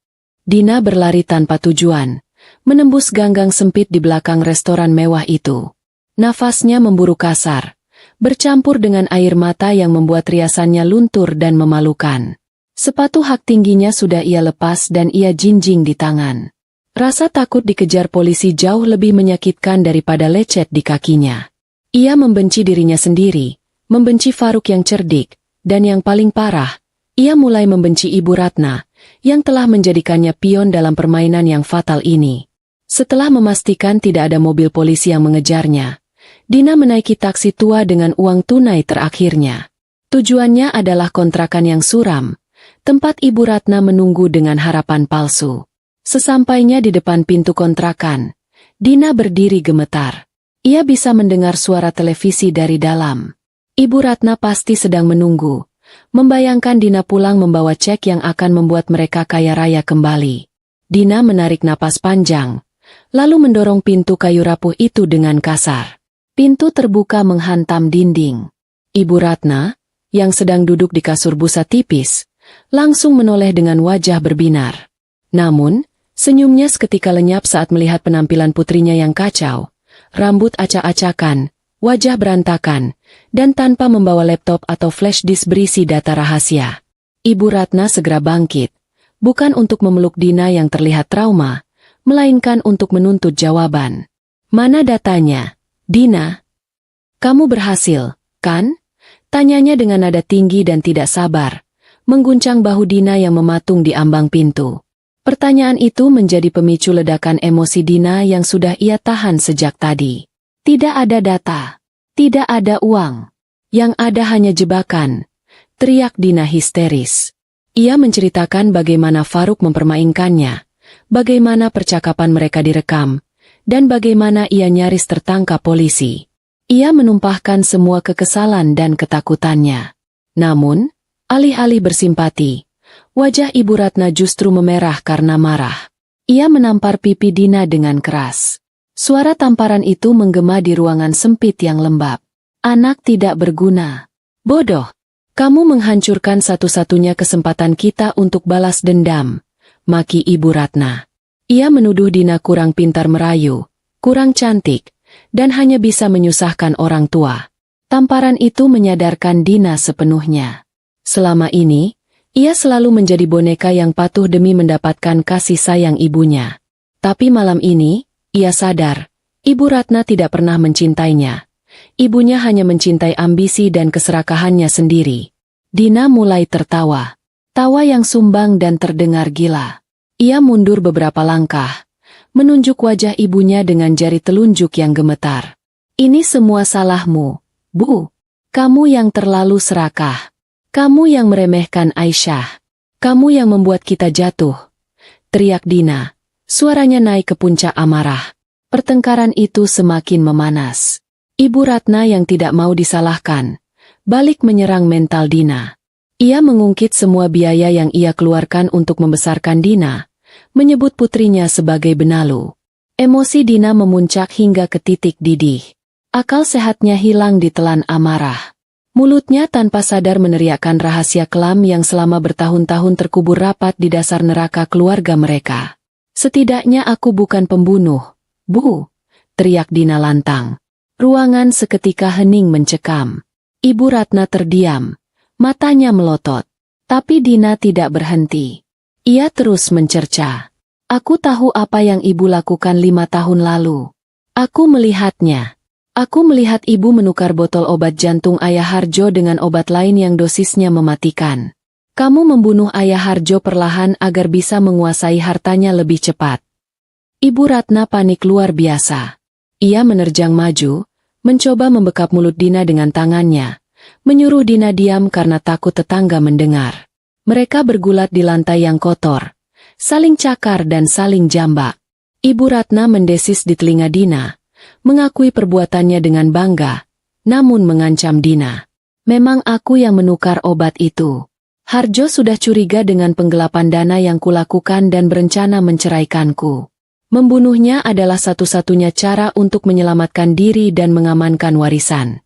Dina berlari tanpa tujuan, menembus ganggang sempit di belakang restoran mewah itu. Nafasnya memburu kasar, bercampur dengan air mata yang membuat riasannya luntur dan memalukan. Sepatu hak tingginya sudah ia lepas dan ia jinjing di tangan. Rasa takut dikejar polisi jauh lebih menyakitkan daripada lecet di kakinya. Ia membenci dirinya sendiri. Membenci Faruk yang cerdik, dan yang paling parah, ia mulai membenci Ibu Ratna, yang telah menjadikannya pion dalam permainan yang fatal ini. Setelah memastikan tidak ada mobil polisi yang mengejarnya, Dina menaiki taksi tua dengan uang tunai terakhirnya. Tujuannya adalah kontrakan yang suram, tempat Ibu Ratna menunggu dengan harapan palsu. Sesampainya di depan pintu kontrakan, Dina berdiri gemetar. Ia bisa mendengar suara televisi dari dalam. Ibu Ratna pasti sedang menunggu, membayangkan Dina pulang membawa cek yang akan membuat mereka kaya raya kembali. Dina menarik napas panjang, lalu mendorong pintu kayu rapuh itu dengan kasar. Pintu terbuka menghantam dinding. Ibu Ratna, yang sedang duduk di kasur busa tipis, langsung menoleh dengan wajah berbinar. Namun, senyumnya seketika lenyap saat melihat penampilan putrinya yang kacau, rambut acak-acakan, wajah berantakan, dan tanpa membawa laptop atau flash disk berisi data rahasia. Ibu Ratna segera bangkit, bukan untuk memeluk Dina yang terlihat trauma, melainkan untuk menuntut jawaban. Mana datanya, Dina? Kamu berhasil, kan? Tanyanya dengan nada tinggi dan tidak sabar, mengguncang bahu Dina yang mematung di ambang pintu. Pertanyaan itu menjadi pemicu ledakan emosi Dina yang sudah ia tahan sejak tadi. Tidak ada data. Tidak ada uang. Yang ada hanya jebakan. Teriak Dina histeris. Ia menceritakan bagaimana Faruk mempermainkannya, bagaimana percakapan mereka direkam, dan bagaimana ia nyaris tertangkap polisi. Ia menumpahkan semua kekesalan dan ketakutannya. Namun, alih-alih bersimpati, wajah Ibu Ratna justru memerah karena marah. Ia menampar pipi Dina dengan keras. Suara tamparan itu menggema di ruangan sempit yang lembab. Anak tidak berguna. Bodoh. Kamu menghancurkan satu-satunya kesempatan kita untuk balas dendam, maki Ibu Ratna. Ia menuduh Dina kurang pintar merayu, kurang cantik, dan hanya bisa menyusahkan orang tua. Tamparan itu menyadarkan Dina sepenuhnya. Selama ini, ia selalu menjadi boneka yang patuh demi mendapatkan kasih sayang ibunya. Tapi malam ini, ia sadar, Ibu Ratna tidak pernah mencintainya. Ibunya hanya mencintai ambisi dan keserakahannya sendiri. Dina mulai tertawa. Tawa yang sumbang dan terdengar gila. Ia mundur beberapa langkah, menunjuk wajah ibunya dengan jari telunjuk yang gemetar. Ini semua salahmu, Bu. Kamu yang terlalu serakah. Kamu yang meremehkan Aisyah. Kamu yang membuat kita jatuh. Teriak Dina. Suaranya naik ke puncak amarah. Pertengkaran itu semakin memanas. Ibu Ratna yang tidak mau disalahkan, balik menyerang mental Dina. Ia mengungkit semua biaya yang ia keluarkan untuk membesarkan Dina, menyebut putrinya sebagai benalu. Emosi Dina memuncak hingga ke titik didih. Akal sehatnya hilang ditelan amarah. Mulutnya tanpa sadar meneriakkan rahasia kelam yang selama bertahun-tahun terkubur rapat di dasar neraka keluarga mereka. Setidaknya aku bukan pembunuh, Bu, teriak Dina lantang. Ruangan seketika hening mencekam. Ibu Ratna terdiam, matanya melotot. Tapi Dina tidak berhenti. Ia terus mencerca. Aku tahu apa yang ibu lakukan 5 tahun lalu. Aku melihatnya. Aku melihat ibu menukar botol obat jantung Ayah Harjo dengan obat lain yang dosisnya mematikan. Kamu membunuh Ayah Harjo perlahan agar bisa menguasai hartanya lebih cepat. Ibu Ratna panik luar biasa. Ia menerjang maju, mencoba membekap mulut Dina dengan tangannya, menyuruh Dina diam karena takut tetangga mendengar. Mereka bergulat di lantai yang kotor, saling cakar dan saling jambak. Ibu Ratna mendesis di telinga Dina, mengakui perbuatannya dengan bangga, namun mengancam Dina. Memang aku yang menukar obat itu. Harjo sudah curiga dengan penggelapan dana yang kulakukan dan berencana menceraikanku. Membunuhnya adalah satu-satunya cara untuk menyelamatkan diri dan mengamankan warisan.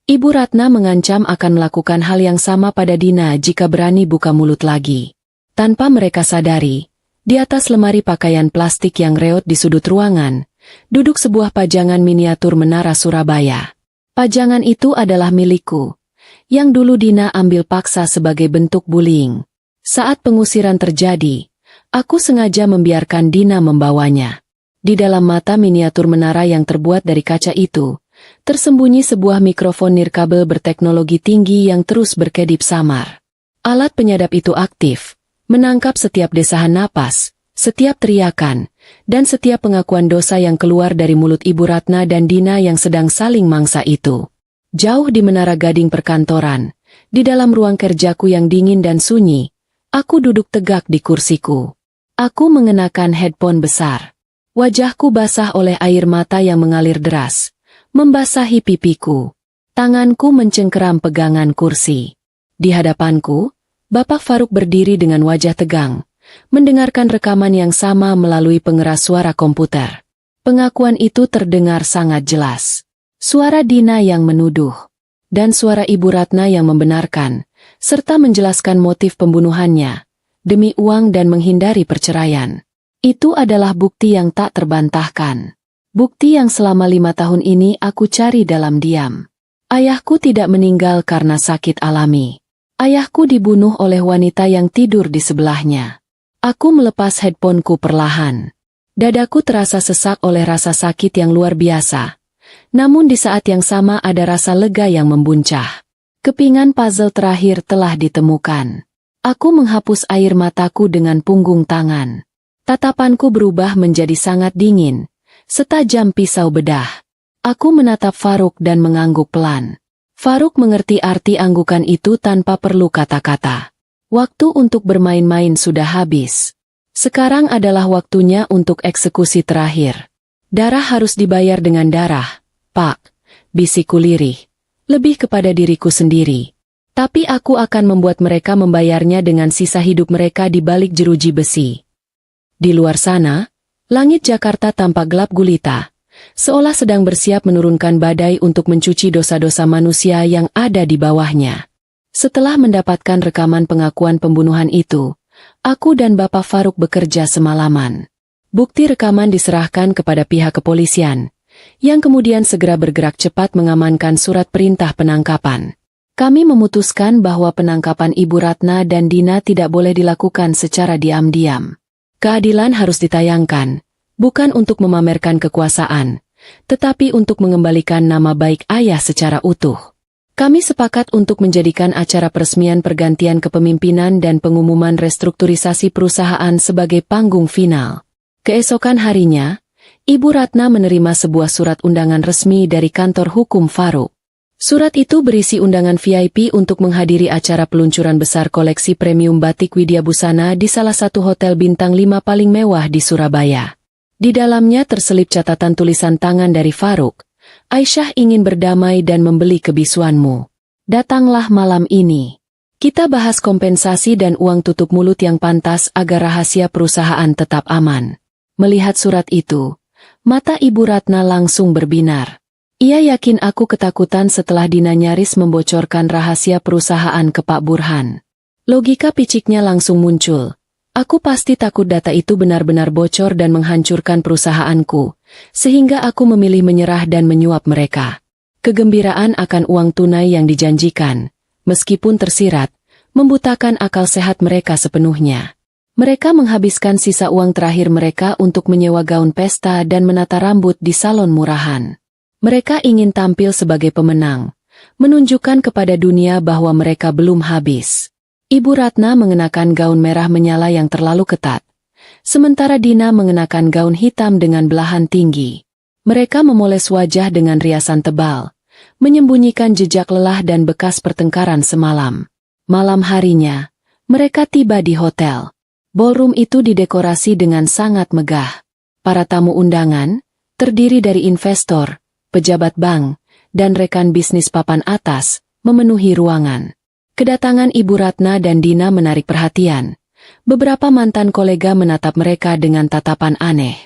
Ibu Ratna mengancam akan melakukan hal yang sama pada Dina jika berani buka mulut lagi. Tanpa mereka sadari, di atas lemari pakaian plastik yang reot di sudut ruangan, duduk sebuah pajangan miniatur menara Surabaya. Pajangan itu adalah milikku, yang dulu Dina ambil paksa sebagai bentuk bullying. Saat pengusiran terjadi, aku sengaja membiarkan Dina membawanya. Di dalam mata miniatur menara yang terbuat dari kaca itu, tersembunyi sebuah mikrofon nirkabel berteknologi tinggi yang terus berkedip samar. Alat penyadap itu aktif, menangkap setiap desahan napas, setiap teriakan, dan setiap pengakuan dosa yang keluar dari mulut Ibu Ratna dan Dina yang sedang saling mangsa itu. Jauh di menara gading perkantoran, di dalam ruang kerjaku yang dingin dan sunyi, aku duduk tegak di kursiku. Aku mengenakan headphone besar. Wajahku basah oleh air mata yang mengalir deras, membasahi pipiku. Tanganku mencengkeram pegangan kursi. Di hadapanku, Bapak Faruk berdiri dengan wajah tegang, mendengarkan rekaman yang sama melalui pengeras suara komputer. Pengakuan itu terdengar sangat jelas. Suara Dina yang menuduh, dan suara Ibu Ratna yang membenarkan, serta menjelaskan motif pembunuhannya, demi uang dan menghindari perceraian. Itu adalah bukti yang tak terbantahkan. Bukti yang selama 5 tahun ini aku cari dalam diam. Ayahku tidak meninggal karena sakit alami. Ayahku dibunuh oleh wanita yang tidur di sebelahnya. Aku melepas headphoneku perlahan. Dadaku terasa sesak oleh rasa sakit yang luar biasa. Namun di saat yang sama ada rasa lega yang membuncah. Kepingan puzzle terakhir telah ditemukan. Aku menghapus air mataku dengan punggung tangan. Tatapanku berubah menjadi sangat dingin, setajam pisau bedah. Aku menatap Faruk dan mengangguk pelan. Faruk mengerti arti anggukan itu tanpa perlu kata-kata. Waktu untuk bermain-main sudah habis. Sekarang adalah waktunya untuk eksekusi terakhir. Darah harus dibayar dengan darah, Pak, bisikku lirih. Lebih kepada diriku sendiri. Tapi aku akan membuat mereka membayarnya dengan sisa hidup mereka di balik jeruji besi. Di luar sana, langit Jakarta tampak gelap gulita, seolah sedang bersiap menurunkan badai untuk mencuci dosa-dosa manusia yang ada di bawahnya. Setelah mendapatkan rekaman pengakuan pembunuhan itu, aku dan Bapak Faruk bekerja semalaman. Bukti rekaman diserahkan kepada pihak kepolisian, yang kemudian segera bergerak cepat mengamankan surat perintah penangkapan. Kami memutuskan bahwa penangkapan Ibu Ratna dan Dina tidak boleh dilakukan secara diam-diam. Keadilan harus ditayangkan, bukan untuk memamerkan kekuasaan, tetapi untuk mengembalikan nama baik ayah secara utuh. Kami sepakat untuk menjadikan acara peresmian pergantian kepemimpinan dan pengumuman restrukturisasi perusahaan sebagai panggung final. Keesokan harinya, Ibu Ratna menerima sebuah surat undangan resmi dari kantor hukum Faruk. Surat itu berisi undangan VIP untuk menghadiri acara peluncuran besar koleksi premium batik Widya Busana di salah satu hotel bintang 5 paling mewah di Surabaya. Di dalamnya terselip catatan tulisan tangan dari Faruk. Aisyah ingin berdamai dan membeli kebisuanmu. Datanglah malam ini. Kita bahas kompensasi dan uang tutup mulut yang pantas agar rahasia perusahaan tetap aman. Melihat surat itu, mata Ibu Ratna langsung berbinar. Ia yakin aku ketakutan setelah Dina nyaris membocorkan rahasia perusahaan ke Pak Burhan. Logika piciknya langsung muncul. Aku pasti takut data itu benar-benar bocor dan menghancurkan perusahaanku, sehingga aku memilih menyerah dan menyuap mereka. Kegembiraan akan uang tunai yang dijanjikan, meskipun tersirat, membutakan akal sehat mereka sepenuhnya. Mereka menghabiskan sisa uang terakhir mereka untuk menyewa gaun pesta dan menata rambut di salon murahan. Mereka ingin tampil sebagai pemenang, menunjukkan kepada dunia bahwa mereka belum habis. Ibu Ratna mengenakan gaun merah menyala yang terlalu ketat, sementara Dina mengenakan gaun hitam dengan belahan tinggi. Mereka memoles wajah dengan riasan tebal, menyembunyikan jejak lelah dan bekas pertengkaran semalam. Malam harinya, mereka tiba di hotel. Ballroom itu didekorasi dengan sangat megah. Para tamu undangan, terdiri dari investor, pejabat bank, dan rekan bisnis papan atas, memenuhi ruangan. Kedatangan Ibu Ratna dan Dina menarik perhatian. Beberapa mantan kolega menatap mereka dengan tatapan aneh.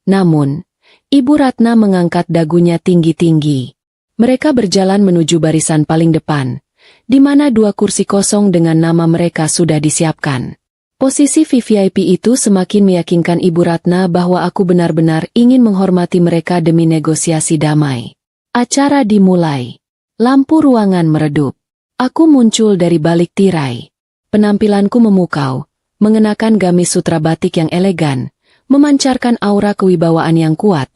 Namun, Ibu Ratna mengangkat dagunya tinggi-tinggi. Mereka berjalan menuju barisan paling depan, di mana 2 kursi kosong dengan nama mereka sudah disiapkan. Posisi VVIP itu semakin meyakinkan Ibu Ratna bahwa aku benar-benar ingin menghormati mereka demi negosiasi damai. Acara dimulai. Lampu ruangan meredup. Aku muncul dari balik tirai. Penampilanku memukau, mengenakan gamis sutra batik yang elegan, memancarkan aura kewibawaan yang kuat,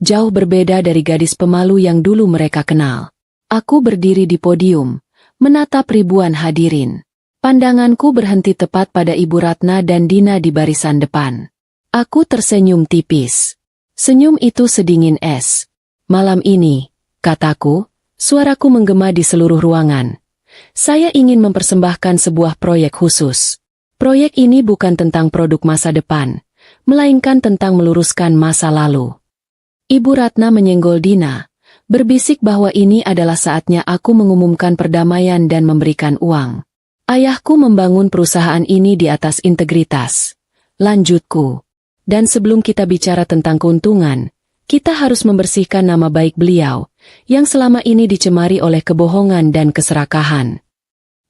jauh berbeda dari gadis pemalu yang dulu mereka kenal. Aku berdiri di podium, menatap ribuan hadirin. Pandanganku berhenti tepat pada Ibu Ratna dan Dina di barisan depan. Aku tersenyum tipis. Senyum itu sedingin es. Malam ini, kataku, suaraku menggema di seluruh ruangan. Saya ingin mempersembahkan sebuah proyek khusus. Proyek ini bukan tentang produk masa depan, melainkan tentang meluruskan masa lalu. Ibu Ratna menyenggol Dina, berbisik bahwa ini adalah saatnya aku mengumumkan perdamaian dan memberikan uang. Ayahku membangun perusahaan ini di atas integritas. Lanjutku. Dan sebelum kita bicara tentang keuntungan, kita harus membersihkan nama baik beliau, yang selama ini dicemari oleh kebohongan dan keserakahan.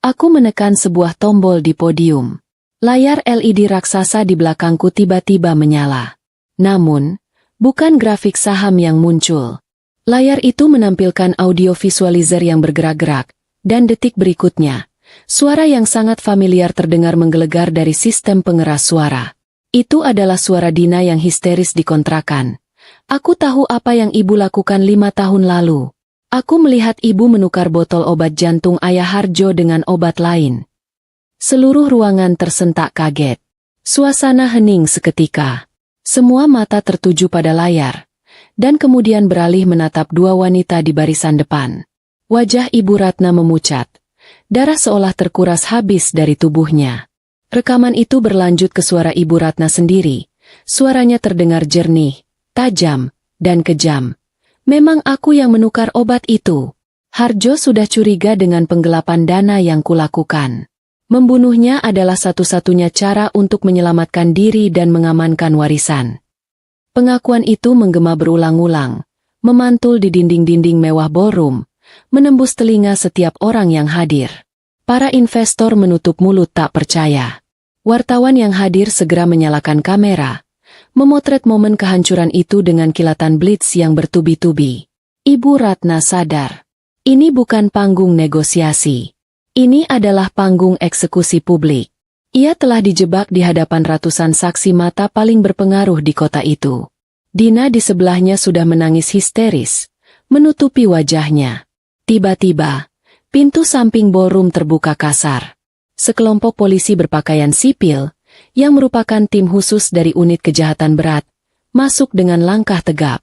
Aku menekan sebuah tombol di podium. Layar LED raksasa di belakangku tiba-tiba menyala. Namun, bukan grafik saham yang muncul. Layar itu menampilkan audio visualizer yang bergerak-gerak, dan detik berikutnya, suara yang sangat familiar terdengar menggelegar dari sistem pengeras suara. Itu adalah suara Dina yang histeris di kontrakan. Aku tahu apa yang ibu lakukan 5 tahun lalu. Aku melihat ibu menukar botol obat jantung Ayah Harjo dengan obat lain. Seluruh ruangan tersentak kaget. Suasana hening seketika. Semua mata tertuju pada layar, dan kemudian beralih menatap 2 wanita di barisan depan. Wajah Ibu Ratna memucat. Darah seolah terkuras habis dari tubuhnya. Rekaman itu berlanjut ke suara Ibu Ratna sendiri. Suaranya terdengar jernih, tajam, dan kejam. Memang aku yang menukar obat itu. Harjo sudah curiga dengan penggelapan dana yang kulakukan. Membunuhnya adalah satu-satunya cara untuk menyelamatkan diri dan mengamankan warisan. Pengakuan itu menggema berulang-ulang, memantul di dinding-dinding mewah ballroom, menembus telinga setiap orang yang hadir. Para investor menutup mulut tak percaya. Wartawan yang hadir segera menyalakan kamera, memotret momen kehancuran itu dengan kilatan blitz yang bertubi-tubi. Ibu Ratna sadar. Ini bukan panggung negosiasi. Ini adalah panggung eksekusi publik. Ia telah dijebak di hadapan ratusan saksi mata paling berpengaruh di kota itu. Dina di sebelahnya sudah menangis histeris, menutupi wajahnya. Tiba-tiba, pintu samping ballroom terbuka kasar. Sekelompok polisi berpakaian sipil, yang merupakan tim khusus dari unit kejahatan berat, masuk dengan langkah tegap.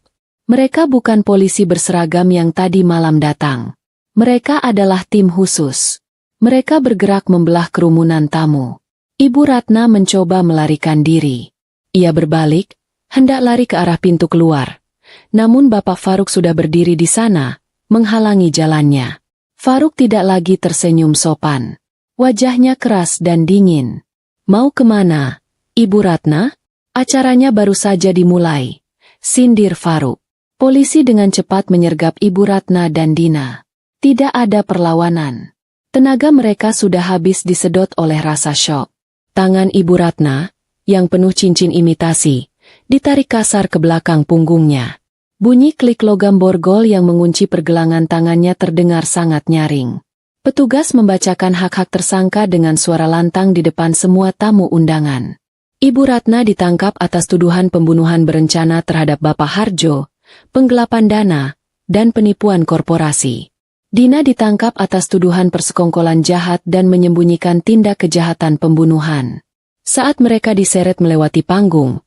Mereka bukan polisi berseragam yang tadi malam datang. Mereka adalah tim khusus. Mereka bergerak membelah kerumunan tamu. Ibu Ratna mencoba melarikan diri. Ia berbalik, hendak lari ke arah pintu keluar. Namun Bapak Faruk sudah berdiri di sana, menghalangi jalannya. Faruk tidak lagi tersenyum sopan. Wajahnya keras dan dingin. Mau kemana, Ibu Ratna? Acaranya baru saja dimulai, sindir Faruk. Polisi dengan cepat menyergap Ibu Ratna dan Dina. Tidak ada perlawanan. Tenaga mereka sudah habis disedot oleh rasa syok. Tangan Ibu Ratna, yang penuh cincin imitasi, ditarik kasar ke belakang punggungnya. Bunyi klik logam borgol yang mengunci pergelangan tangannya terdengar sangat nyaring. Petugas membacakan hak-hak tersangka dengan suara lantang di depan semua tamu undangan. Ibu Ratna ditangkap atas tuduhan pembunuhan berencana terhadap Bapak Harjo, penggelapan dana, dan penipuan korporasi. Dina ditangkap atas tuduhan persekongkolan jahat dan menyembunyikan tindak kejahatan pembunuhan. Saat mereka diseret melewati panggung,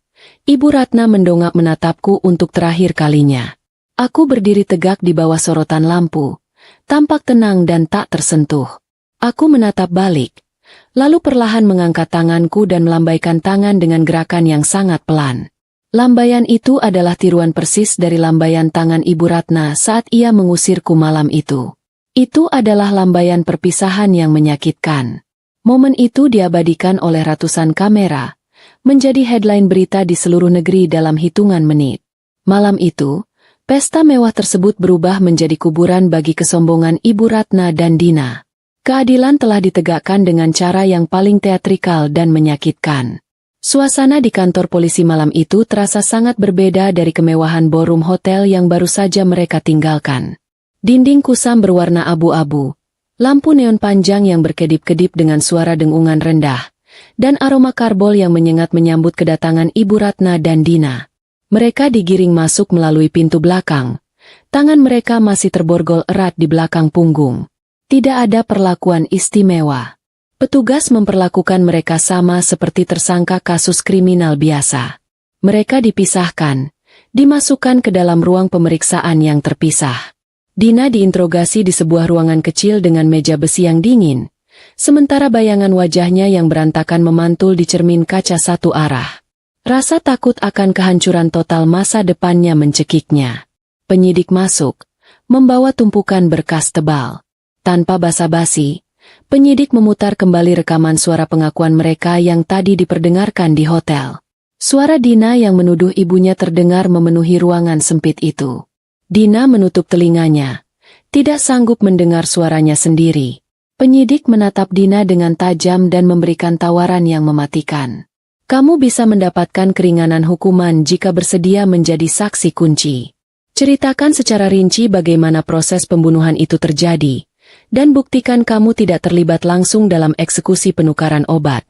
Ibu Ratna mendongak menatapku untuk terakhir kalinya. Aku berdiri tegak di bawah sorotan lampu, tampak tenang dan tak tersentuh. Aku menatap balik, lalu perlahan mengangkat tanganku dan melambaikan tangan dengan gerakan yang sangat pelan. Lambaian itu adalah tiruan persis dari lambaian tangan Ibu Ratna saat ia mengusirku malam itu. Itu adalah lambaian perpisahan yang menyakitkan. Momen itu diabadikan oleh ratusan kamera, menjadi headline berita di seluruh negeri dalam hitungan menit. Malam itu, pesta mewah tersebut berubah menjadi kuburan bagi kesombongan Ibu Ratna dan Dina. Keadilan telah ditegakkan dengan cara yang paling teatrikal dan menyakitkan. Suasana di kantor polisi malam itu terasa sangat berbeda dari kemewahan ballroom hotel yang baru saja mereka tinggalkan. Dinding kusam berwarna abu-abu, lampu neon panjang yang berkedip-kedip dengan suara dengungan rendah, dan aroma karbol yang menyengat menyambut kedatangan Ibu Ratna dan Dina. Mereka digiring masuk melalui pintu belakang. Tangan mereka masih terborgol erat di belakang punggung. Tidak ada perlakuan istimewa. Petugas memperlakukan mereka sama seperti tersangka kasus kriminal biasa. Mereka dipisahkan, dimasukkan ke dalam ruang pemeriksaan yang terpisah. Dina diinterogasi di sebuah ruangan kecil dengan meja besi yang dingin, sementara bayangan wajahnya yang berantakan memantul di cermin kaca satu arah. Rasa takut akan kehancuran total masa depannya mencekiknya. Penyidik masuk, membawa tumpukan berkas tebal. Tanpa basa-basi, penyidik memutar kembali rekaman suara pengakuan mereka yang tadi diperdengarkan di hotel. Suara Dina yang menuduh ibunya terdengar memenuhi ruangan sempit itu. Dina menutup telinganya, tidak sanggup mendengar suaranya sendiri. Penyidik menatap Dina dengan tajam dan memberikan tawaran yang mematikan. Kamu bisa mendapatkan keringanan hukuman jika bersedia menjadi saksi kunci. Ceritakan secara rinci bagaimana proses pembunuhan itu terjadi, dan buktikan kamu tidak terlibat langsung dalam eksekusi penukaran obat.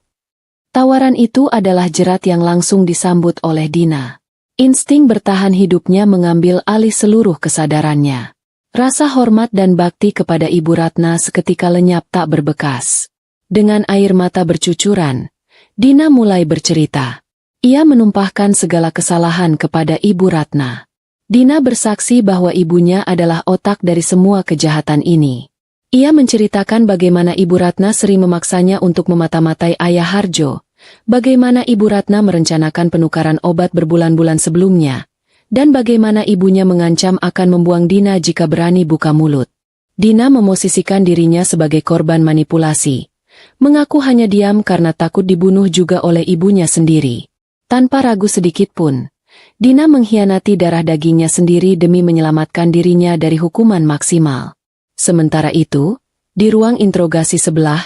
Tawaran itu adalah jerat yang langsung disambut oleh Dina. Insting bertahan hidupnya mengambil alih seluruh kesadarannya. Rasa hormat dan bakti kepada Ibu Ratna seketika lenyap tak berbekas. Dengan air mata bercucuran, Dina mulai bercerita. Ia menumpahkan segala kesalahan kepada Ibu Ratna. Dina bersaksi bahwa ibunya adalah otak dari semua kejahatan ini. Ia menceritakan bagaimana Ibu Ratna sering memaksanya untuk memata-matai Ayah Harjo, bagaimana Ibu Ratna merencanakan penukaran obat berbulan-bulan sebelumnya, dan bagaimana ibunya mengancam akan membuang Dina jika berani buka mulut. Dina memosisikan dirinya sebagai korban manipulasi, mengaku hanya diam karena takut dibunuh juga oleh ibunya sendiri. Tanpa ragu sedikit pun, Dina mengkhianati darah dagingnya sendiri demi menyelamatkan dirinya dari hukuman maksimal. Sementara itu, di ruang interogasi sebelah,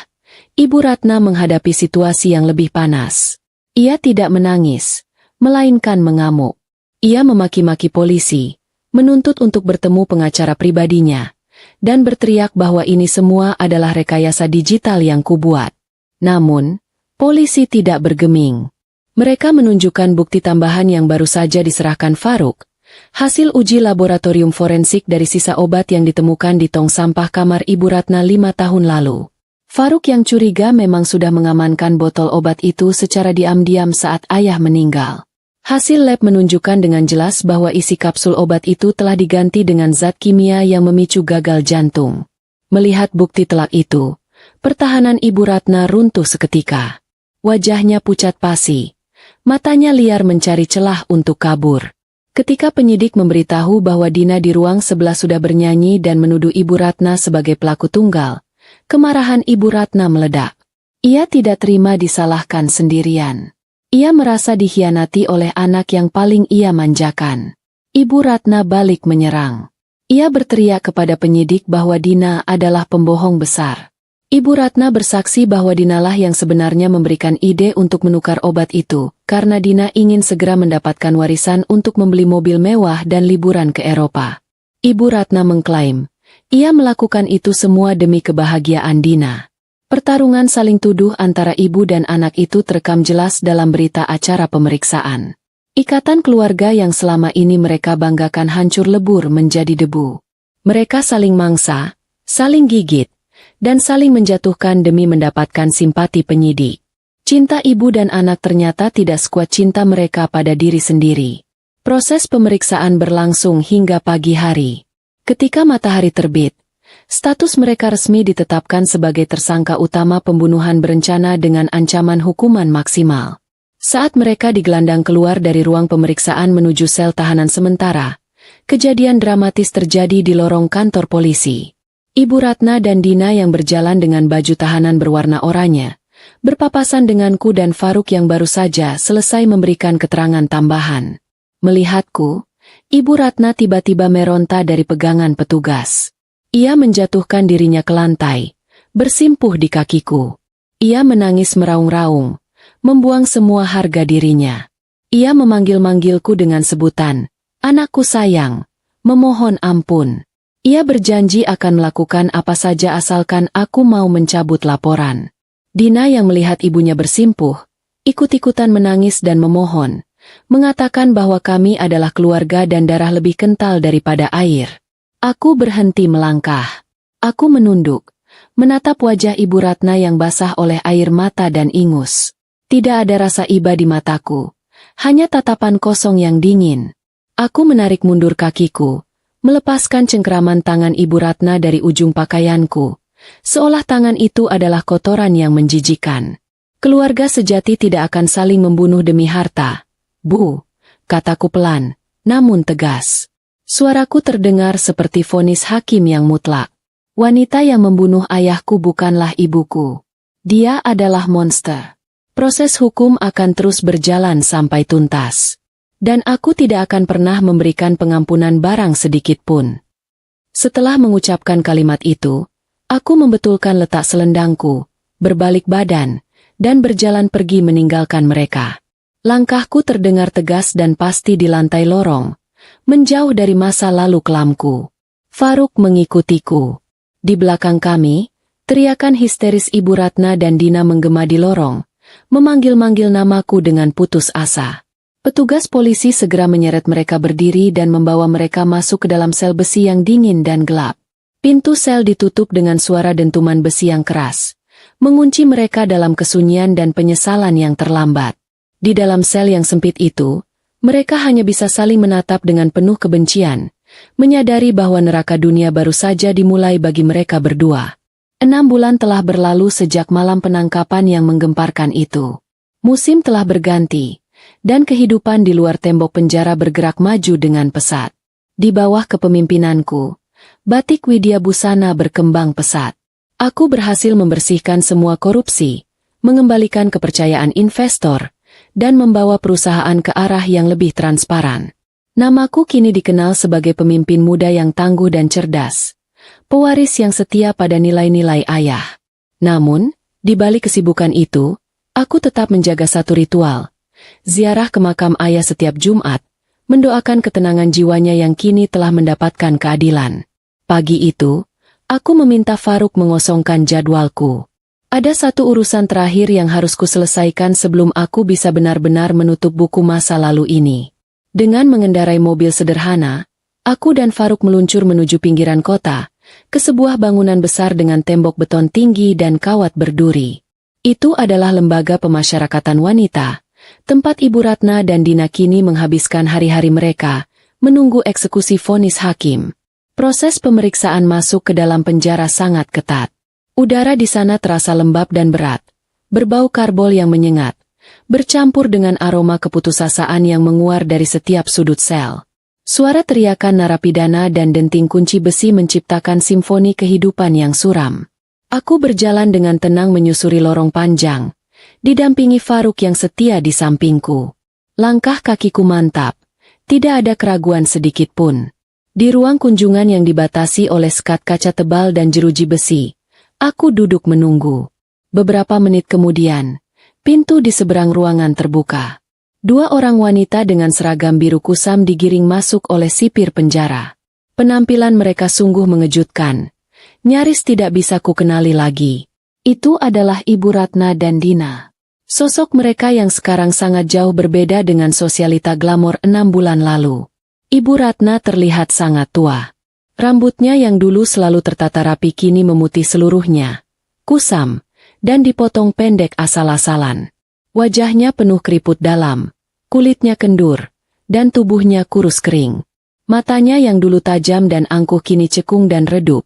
Ibu Ratna menghadapi situasi yang lebih panas. Ia tidak menangis, melainkan mengamuk. Ia memaki-maki polisi, menuntut untuk bertemu pengacara pribadinya, dan berteriak bahwa ini semua adalah rekayasa digital yang kubuat. Namun, polisi tidak bergeming. Mereka menunjukkan bukti tambahan yang baru saja diserahkan Faruk, hasil uji laboratorium forensik dari sisa obat yang ditemukan di tong sampah kamar Ibu Ratna 5 tahun lalu. Faruk yang curiga memang sudah mengamankan botol obat itu secara diam-diam saat ayah meninggal. Hasil lab menunjukkan dengan jelas bahwa isi kapsul obat itu telah diganti dengan zat kimia yang memicu gagal jantung. Melihat bukti telak itu, pertahanan Ibu Ratna runtuh seketika. Wajahnya pucat pasi, matanya liar mencari celah untuk kabur. Ketika penyidik memberitahu bahwa Dina di ruang sebelah sudah bernyanyi dan menuduh Ibu Ratna sebagai pelaku tunggal, kemarahan Ibu Ratna meledak. Ia tidak terima disalahkan sendirian. Ia merasa dikhianati oleh anak yang paling ia manjakan. Ibu Ratna balik menyerang. Ia berteriak kepada penyidik bahwa Dina adalah pembohong besar. Ibu Ratna bersaksi bahwa Dinalah yang sebenarnya memberikan ide untuk menukar obat itu, karena Dina ingin segera mendapatkan warisan untuk membeli mobil mewah dan liburan ke Eropa. Ibu Ratna mengklaim, ia melakukan itu semua demi kebahagiaan Dina. Pertarungan saling tuduh antara ibu dan anak itu terekam jelas dalam berita acara pemeriksaan. Ikatan keluarga yang selama ini mereka banggakan hancur lebur menjadi debu. Mereka saling mangsa, saling gigit, dan saling menjatuhkan demi mendapatkan simpati penyidik. Cinta ibu dan anak ternyata tidak sekuat cinta mereka pada diri sendiri. Proses pemeriksaan berlangsung hingga pagi hari. Ketika matahari terbit, status mereka resmi ditetapkan sebagai tersangka utama pembunuhan berencana dengan ancaman hukuman maksimal. Saat mereka digelandang keluar dari ruang pemeriksaan menuju sel tahanan sementara, kejadian dramatis terjadi di lorong kantor polisi. Ibu Ratna dan Dina yang berjalan dengan baju tahanan berwarna oranye, berpapasan denganku dan Faruk yang baru saja selesai memberikan keterangan tambahan. Melihatku, Ibu Ratna tiba-tiba meronta dari pegangan petugas. Ia menjatuhkan dirinya ke lantai, bersimpuh di kakiku. Ia menangis meraung-raung, membuang semua harga dirinya. Ia memanggil-manggilku dengan sebutan, "Anakku sayang," memohon ampun. Ia berjanji akan melakukan apa saja asalkan aku mau mencabut laporan. Dina yang melihat ibunya bersimpuh, ikut-ikutan menangis dan memohon, mengatakan bahwa kami adalah keluarga dan darah lebih kental daripada air. Aku berhenti melangkah. Aku menunduk, menatap wajah Ibu Ratna yang basah oleh air mata dan ingus. Tidak ada rasa iba di mataku, hanya tatapan kosong yang dingin. Aku menarik mundur kakiku, melepaskan cengkeraman tangan Ibu Ratna dari ujung pakaianku, seolah tangan itu adalah kotoran yang menjijikan. Keluarga sejati tidak akan saling membunuh demi harta. Bu, kataku pelan, namun tegas. Suaraku terdengar seperti vonis hakim yang mutlak. Wanita yang membunuh ayahku bukanlah ibuku. Dia adalah monster. Proses hukum akan terus berjalan sampai tuntas. Dan aku tidak akan pernah memberikan pengampunan barang sedikit pun. Setelah mengucapkan kalimat itu, aku membetulkan letak selendangku, berbalik badan, dan berjalan pergi meninggalkan mereka. Langkahku terdengar tegas dan pasti di lantai lorong, menjauh dari masa lalu kelamku. Faruk mengikutiku. Di belakang kami, teriakan histeris Ibu Ratna dan Dina menggema di lorong, memanggil-manggil namaku dengan putus asa. Petugas polisi segera menyeret mereka berdiri dan membawa mereka masuk ke dalam sel besi yang dingin dan gelap. Pintu sel ditutup dengan suara dentuman besi yang keras, mengunci mereka dalam kesunyian dan penyesalan yang terlambat. Di dalam sel yang sempit itu, mereka hanya bisa saling menatap dengan penuh kebencian, menyadari bahwa neraka dunia baru saja dimulai bagi mereka berdua. 6 bulan telah berlalu sejak malam penangkapan yang menggemparkan itu. Musim telah berganti, dan kehidupan di luar tembok penjara bergerak maju dengan pesat. Di bawah kepemimpinanku, Batik Widya Busana berkembang pesat. Aku berhasil membersihkan semua korupsi, mengembalikan kepercayaan investor, dan membawa perusahaan ke arah yang lebih transparan. Namaku kini dikenal sebagai pemimpin muda yang tangguh dan cerdas, pewaris yang setia pada nilai-nilai ayah. Namun, di balik kesibukan itu, aku tetap menjaga satu ritual, ziarah ke makam ayah setiap Jumat, mendoakan ketenangan jiwanya yang kini telah mendapatkan keadilan. Pagi itu, aku meminta Faruk mengosongkan jadwalku. Ada satu urusan terakhir yang harus kuselesaikan sebelum aku bisa benar-benar menutup buku masa lalu ini. Dengan mengendarai mobil sederhana, aku dan Faruk meluncur menuju pinggiran kota, ke sebuah bangunan besar dengan tembok beton tinggi dan kawat berduri. Itu adalah lembaga pemasyarakatan wanita, tempat Ibu Ratna dan Dina kini menghabiskan hari-hari mereka, menunggu eksekusi vonis hakim. Proses pemeriksaan masuk ke dalam penjara sangat ketat. Udara di sana terasa lembab dan berat, berbau karbol yang menyengat, bercampur dengan aroma keputusasaan yang menguar dari setiap sudut sel. Suara teriakan narapidana dan denting kunci besi menciptakan simfoni kehidupan yang suram. Aku berjalan dengan tenang menyusuri lorong panjang, didampingi Faruk yang setia di sampingku. Langkah kakiku mantap, tidak ada keraguan sedikit pun. Di ruang kunjungan yang dibatasi oleh sekat kaca tebal dan jeruji besi, aku duduk menunggu. Beberapa menit kemudian, pintu di seberang ruangan terbuka. Dua orang wanita dengan seragam biru kusam digiring masuk oleh sipir penjara. Penampilan mereka sungguh mengejutkan. Nyaris tidak bisa kukenali lagi. Itu adalah Ibu Ratna dan Dina. Sosok mereka yang sekarang sangat jauh berbeda dengan sosialita glamor 6 bulan lalu. Ibu Ratna terlihat sangat tua. Rambutnya yang dulu selalu tertata rapi kini memutih seluruhnya, kusam, dan dipotong pendek asal-asalan. Wajahnya penuh keriput dalam, kulitnya kendur, dan tubuhnya kurus kering. Matanya yang dulu tajam dan angkuh kini cekung dan redup,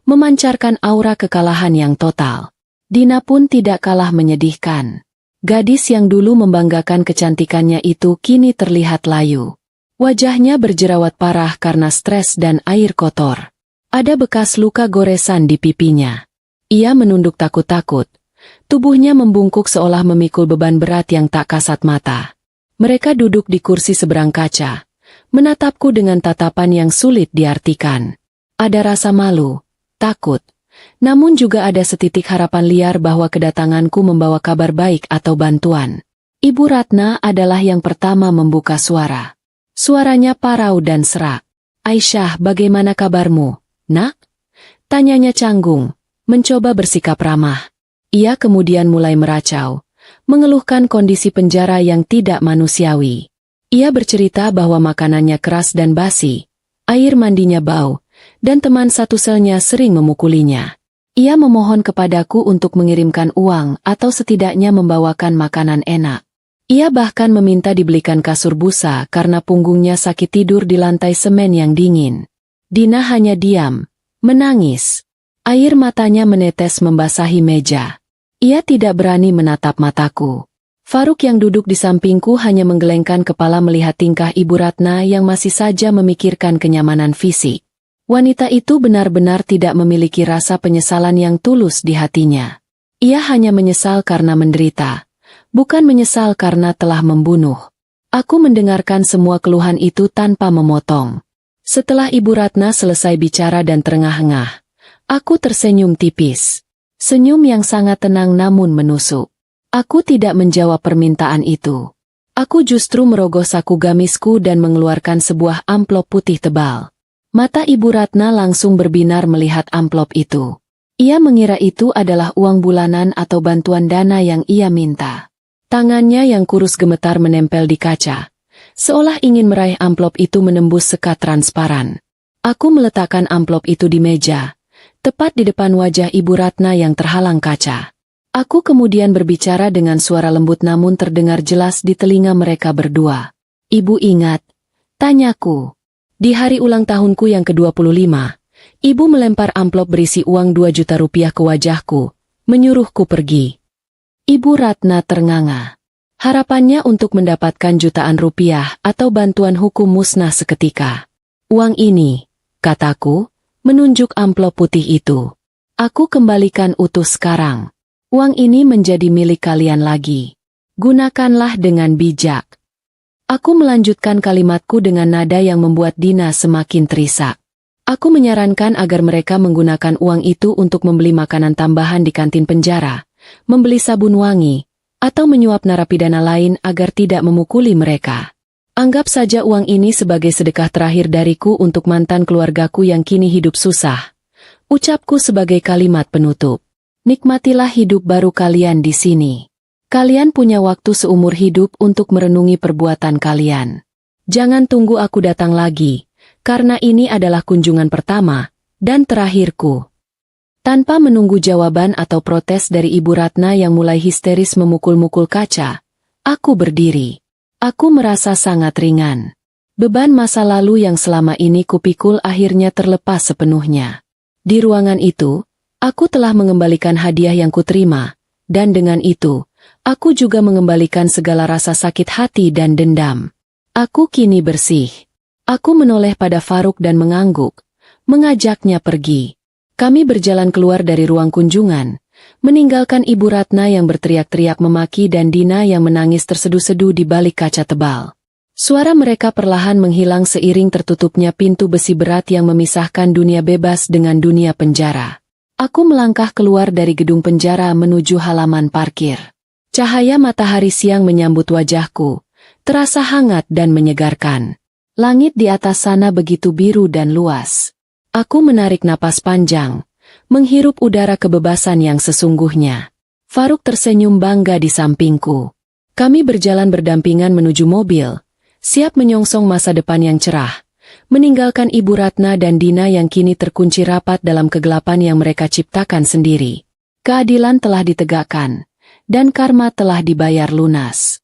memancarkan aura kekalahan yang total. Dina pun tidak kalah menyedihkan. Gadis yang dulu membanggakan kecantikannya itu kini terlihat layu. Wajahnya berjerawat parah karena stres dan air kotor. Ada bekas luka goresan di pipinya. Ia menunduk takut-takut. Tubuhnya membungkuk seolah memikul beban berat yang tak kasat mata. Mereka duduk di kursi seberang kaca, menatapku dengan tatapan yang sulit diartikan. Ada rasa malu, takut, namun juga ada setitik harapan liar bahwa kedatanganku membawa kabar baik atau bantuan. Ibu Ratna adalah yang pertama membuka suara. Suaranya parau dan serak. "Aisyah, bagaimana kabarmu, nak?" Tanyanya canggung, mencoba bersikap ramah. Ia kemudian mulai meracau, mengeluhkan kondisi penjara yang tidak manusiawi. Ia bercerita bahwa makanannya keras dan basi, air mandinya bau, dan teman satu selnya sering memukulinya. Ia memohon kepadaku untuk mengirimkan uang atau setidaknya membawakan makanan enak. Ia bahkan meminta dibelikan kasur busa karena punggungnya sakit tidur di lantai semen yang dingin. Dina hanya diam, menangis. Air matanya menetes membasahi meja. Ia tidak berani menatap mataku. Faruk yang duduk di sampingku hanya menggelengkan kepala melihat tingkah Ibu Ratna yang masih saja memikirkan kenyamanan fisik. Wanita itu benar-benar tidak memiliki rasa penyesalan yang tulus di hatinya. Ia hanya menyesal karena menderita, bukan menyesal karena telah membunuh. Aku mendengarkan semua keluhan itu tanpa memotong. Setelah Ibu Ratna selesai bicara dan terengah-engah, aku tersenyum tipis. Senyum yang sangat tenang namun menusuk. Aku tidak menjawab permintaan itu. Aku justru merogoh saku gamisku dan mengeluarkan sebuah amplop putih tebal. Mata Ibu Ratna langsung berbinar melihat amplop itu. Ia mengira itu adalah uang bulanan atau bantuan dana yang ia minta. Tangannya yang kurus gemetar menempel di kaca, seolah ingin meraih amplop itu menembus sekat transparan. Aku meletakkan amplop itu di meja, tepat di depan wajah Ibu Ratna yang terhalang kaca. Aku kemudian berbicara dengan suara lembut namun terdengar jelas di telinga mereka berdua. "Ibu ingat?" tanyaku. "Di hari ulang tahunku yang ke-25, Ibu melempar amplop berisi uang 2 juta rupiah ke wajahku, menyuruhku pergi." Ibu Ratna ternganga. Harapannya untuk mendapatkan jutaan rupiah atau bantuan hukum musnah seketika. "Uang ini," kataku, menunjuk amplop putih itu. "Aku kembalikan utuh sekarang. Uang ini menjadi milik kalian lagi. Gunakanlah dengan bijak." Aku melanjutkan kalimatku dengan nada yang membuat Dina semakin terisak. Aku menyarankan agar mereka menggunakan uang itu untuk membeli makanan tambahan di kantin penjara, membeli sabun wangi, atau menyuap narapidana lain agar tidak memukuli mereka. "Anggap saja uang ini sebagai sedekah terakhir dariku untuk mantan keluargaku yang kini hidup susah," ucapku sebagai kalimat penutup. "Nikmatilah hidup baru kalian di sini. Kalian punya waktu seumur hidup untuk merenungi perbuatan kalian. Jangan tunggu aku datang lagi, karena ini adalah kunjungan pertama dan terakhirku." Tanpa menunggu jawaban atau protes dari Ibu Ratna yang mulai histeris memukul-mukul kaca, aku berdiri. Aku merasa sangat ringan. Beban masa lalu yang selama ini kupikul akhirnya terlepas sepenuhnya. Di ruangan itu, aku telah mengembalikan hadiah yang kuterima, dan dengan itu, aku juga mengembalikan segala rasa sakit hati dan dendam. Aku kini bersih. Aku menoleh pada Faruk dan mengangguk, mengajaknya pergi. Kami berjalan keluar dari ruang kunjungan, meninggalkan Ibu Ratna yang berteriak-teriak memaki dan Dina yang menangis terseduh-seduh di balik kaca tebal. Suara mereka perlahan menghilang seiring tertutupnya pintu besi berat yang memisahkan dunia bebas dengan dunia penjara. Aku melangkah keluar dari gedung penjara menuju halaman parkir. Cahaya matahari siang menyambut wajahku, terasa hangat dan menyegarkan. Langit di atas sana begitu biru dan luas. Aku menarik napas panjang, menghirup udara kebebasan yang sesungguhnya. Faruk tersenyum bangga di sampingku. Kami berjalan berdampingan menuju mobil, siap menyongsong masa depan yang cerah, meninggalkan Ibu Ratna dan Dina yang kini terkunci rapat dalam kegelapan yang mereka ciptakan sendiri. Keadilan telah ditegakkan, dan karma telah dibayar lunas.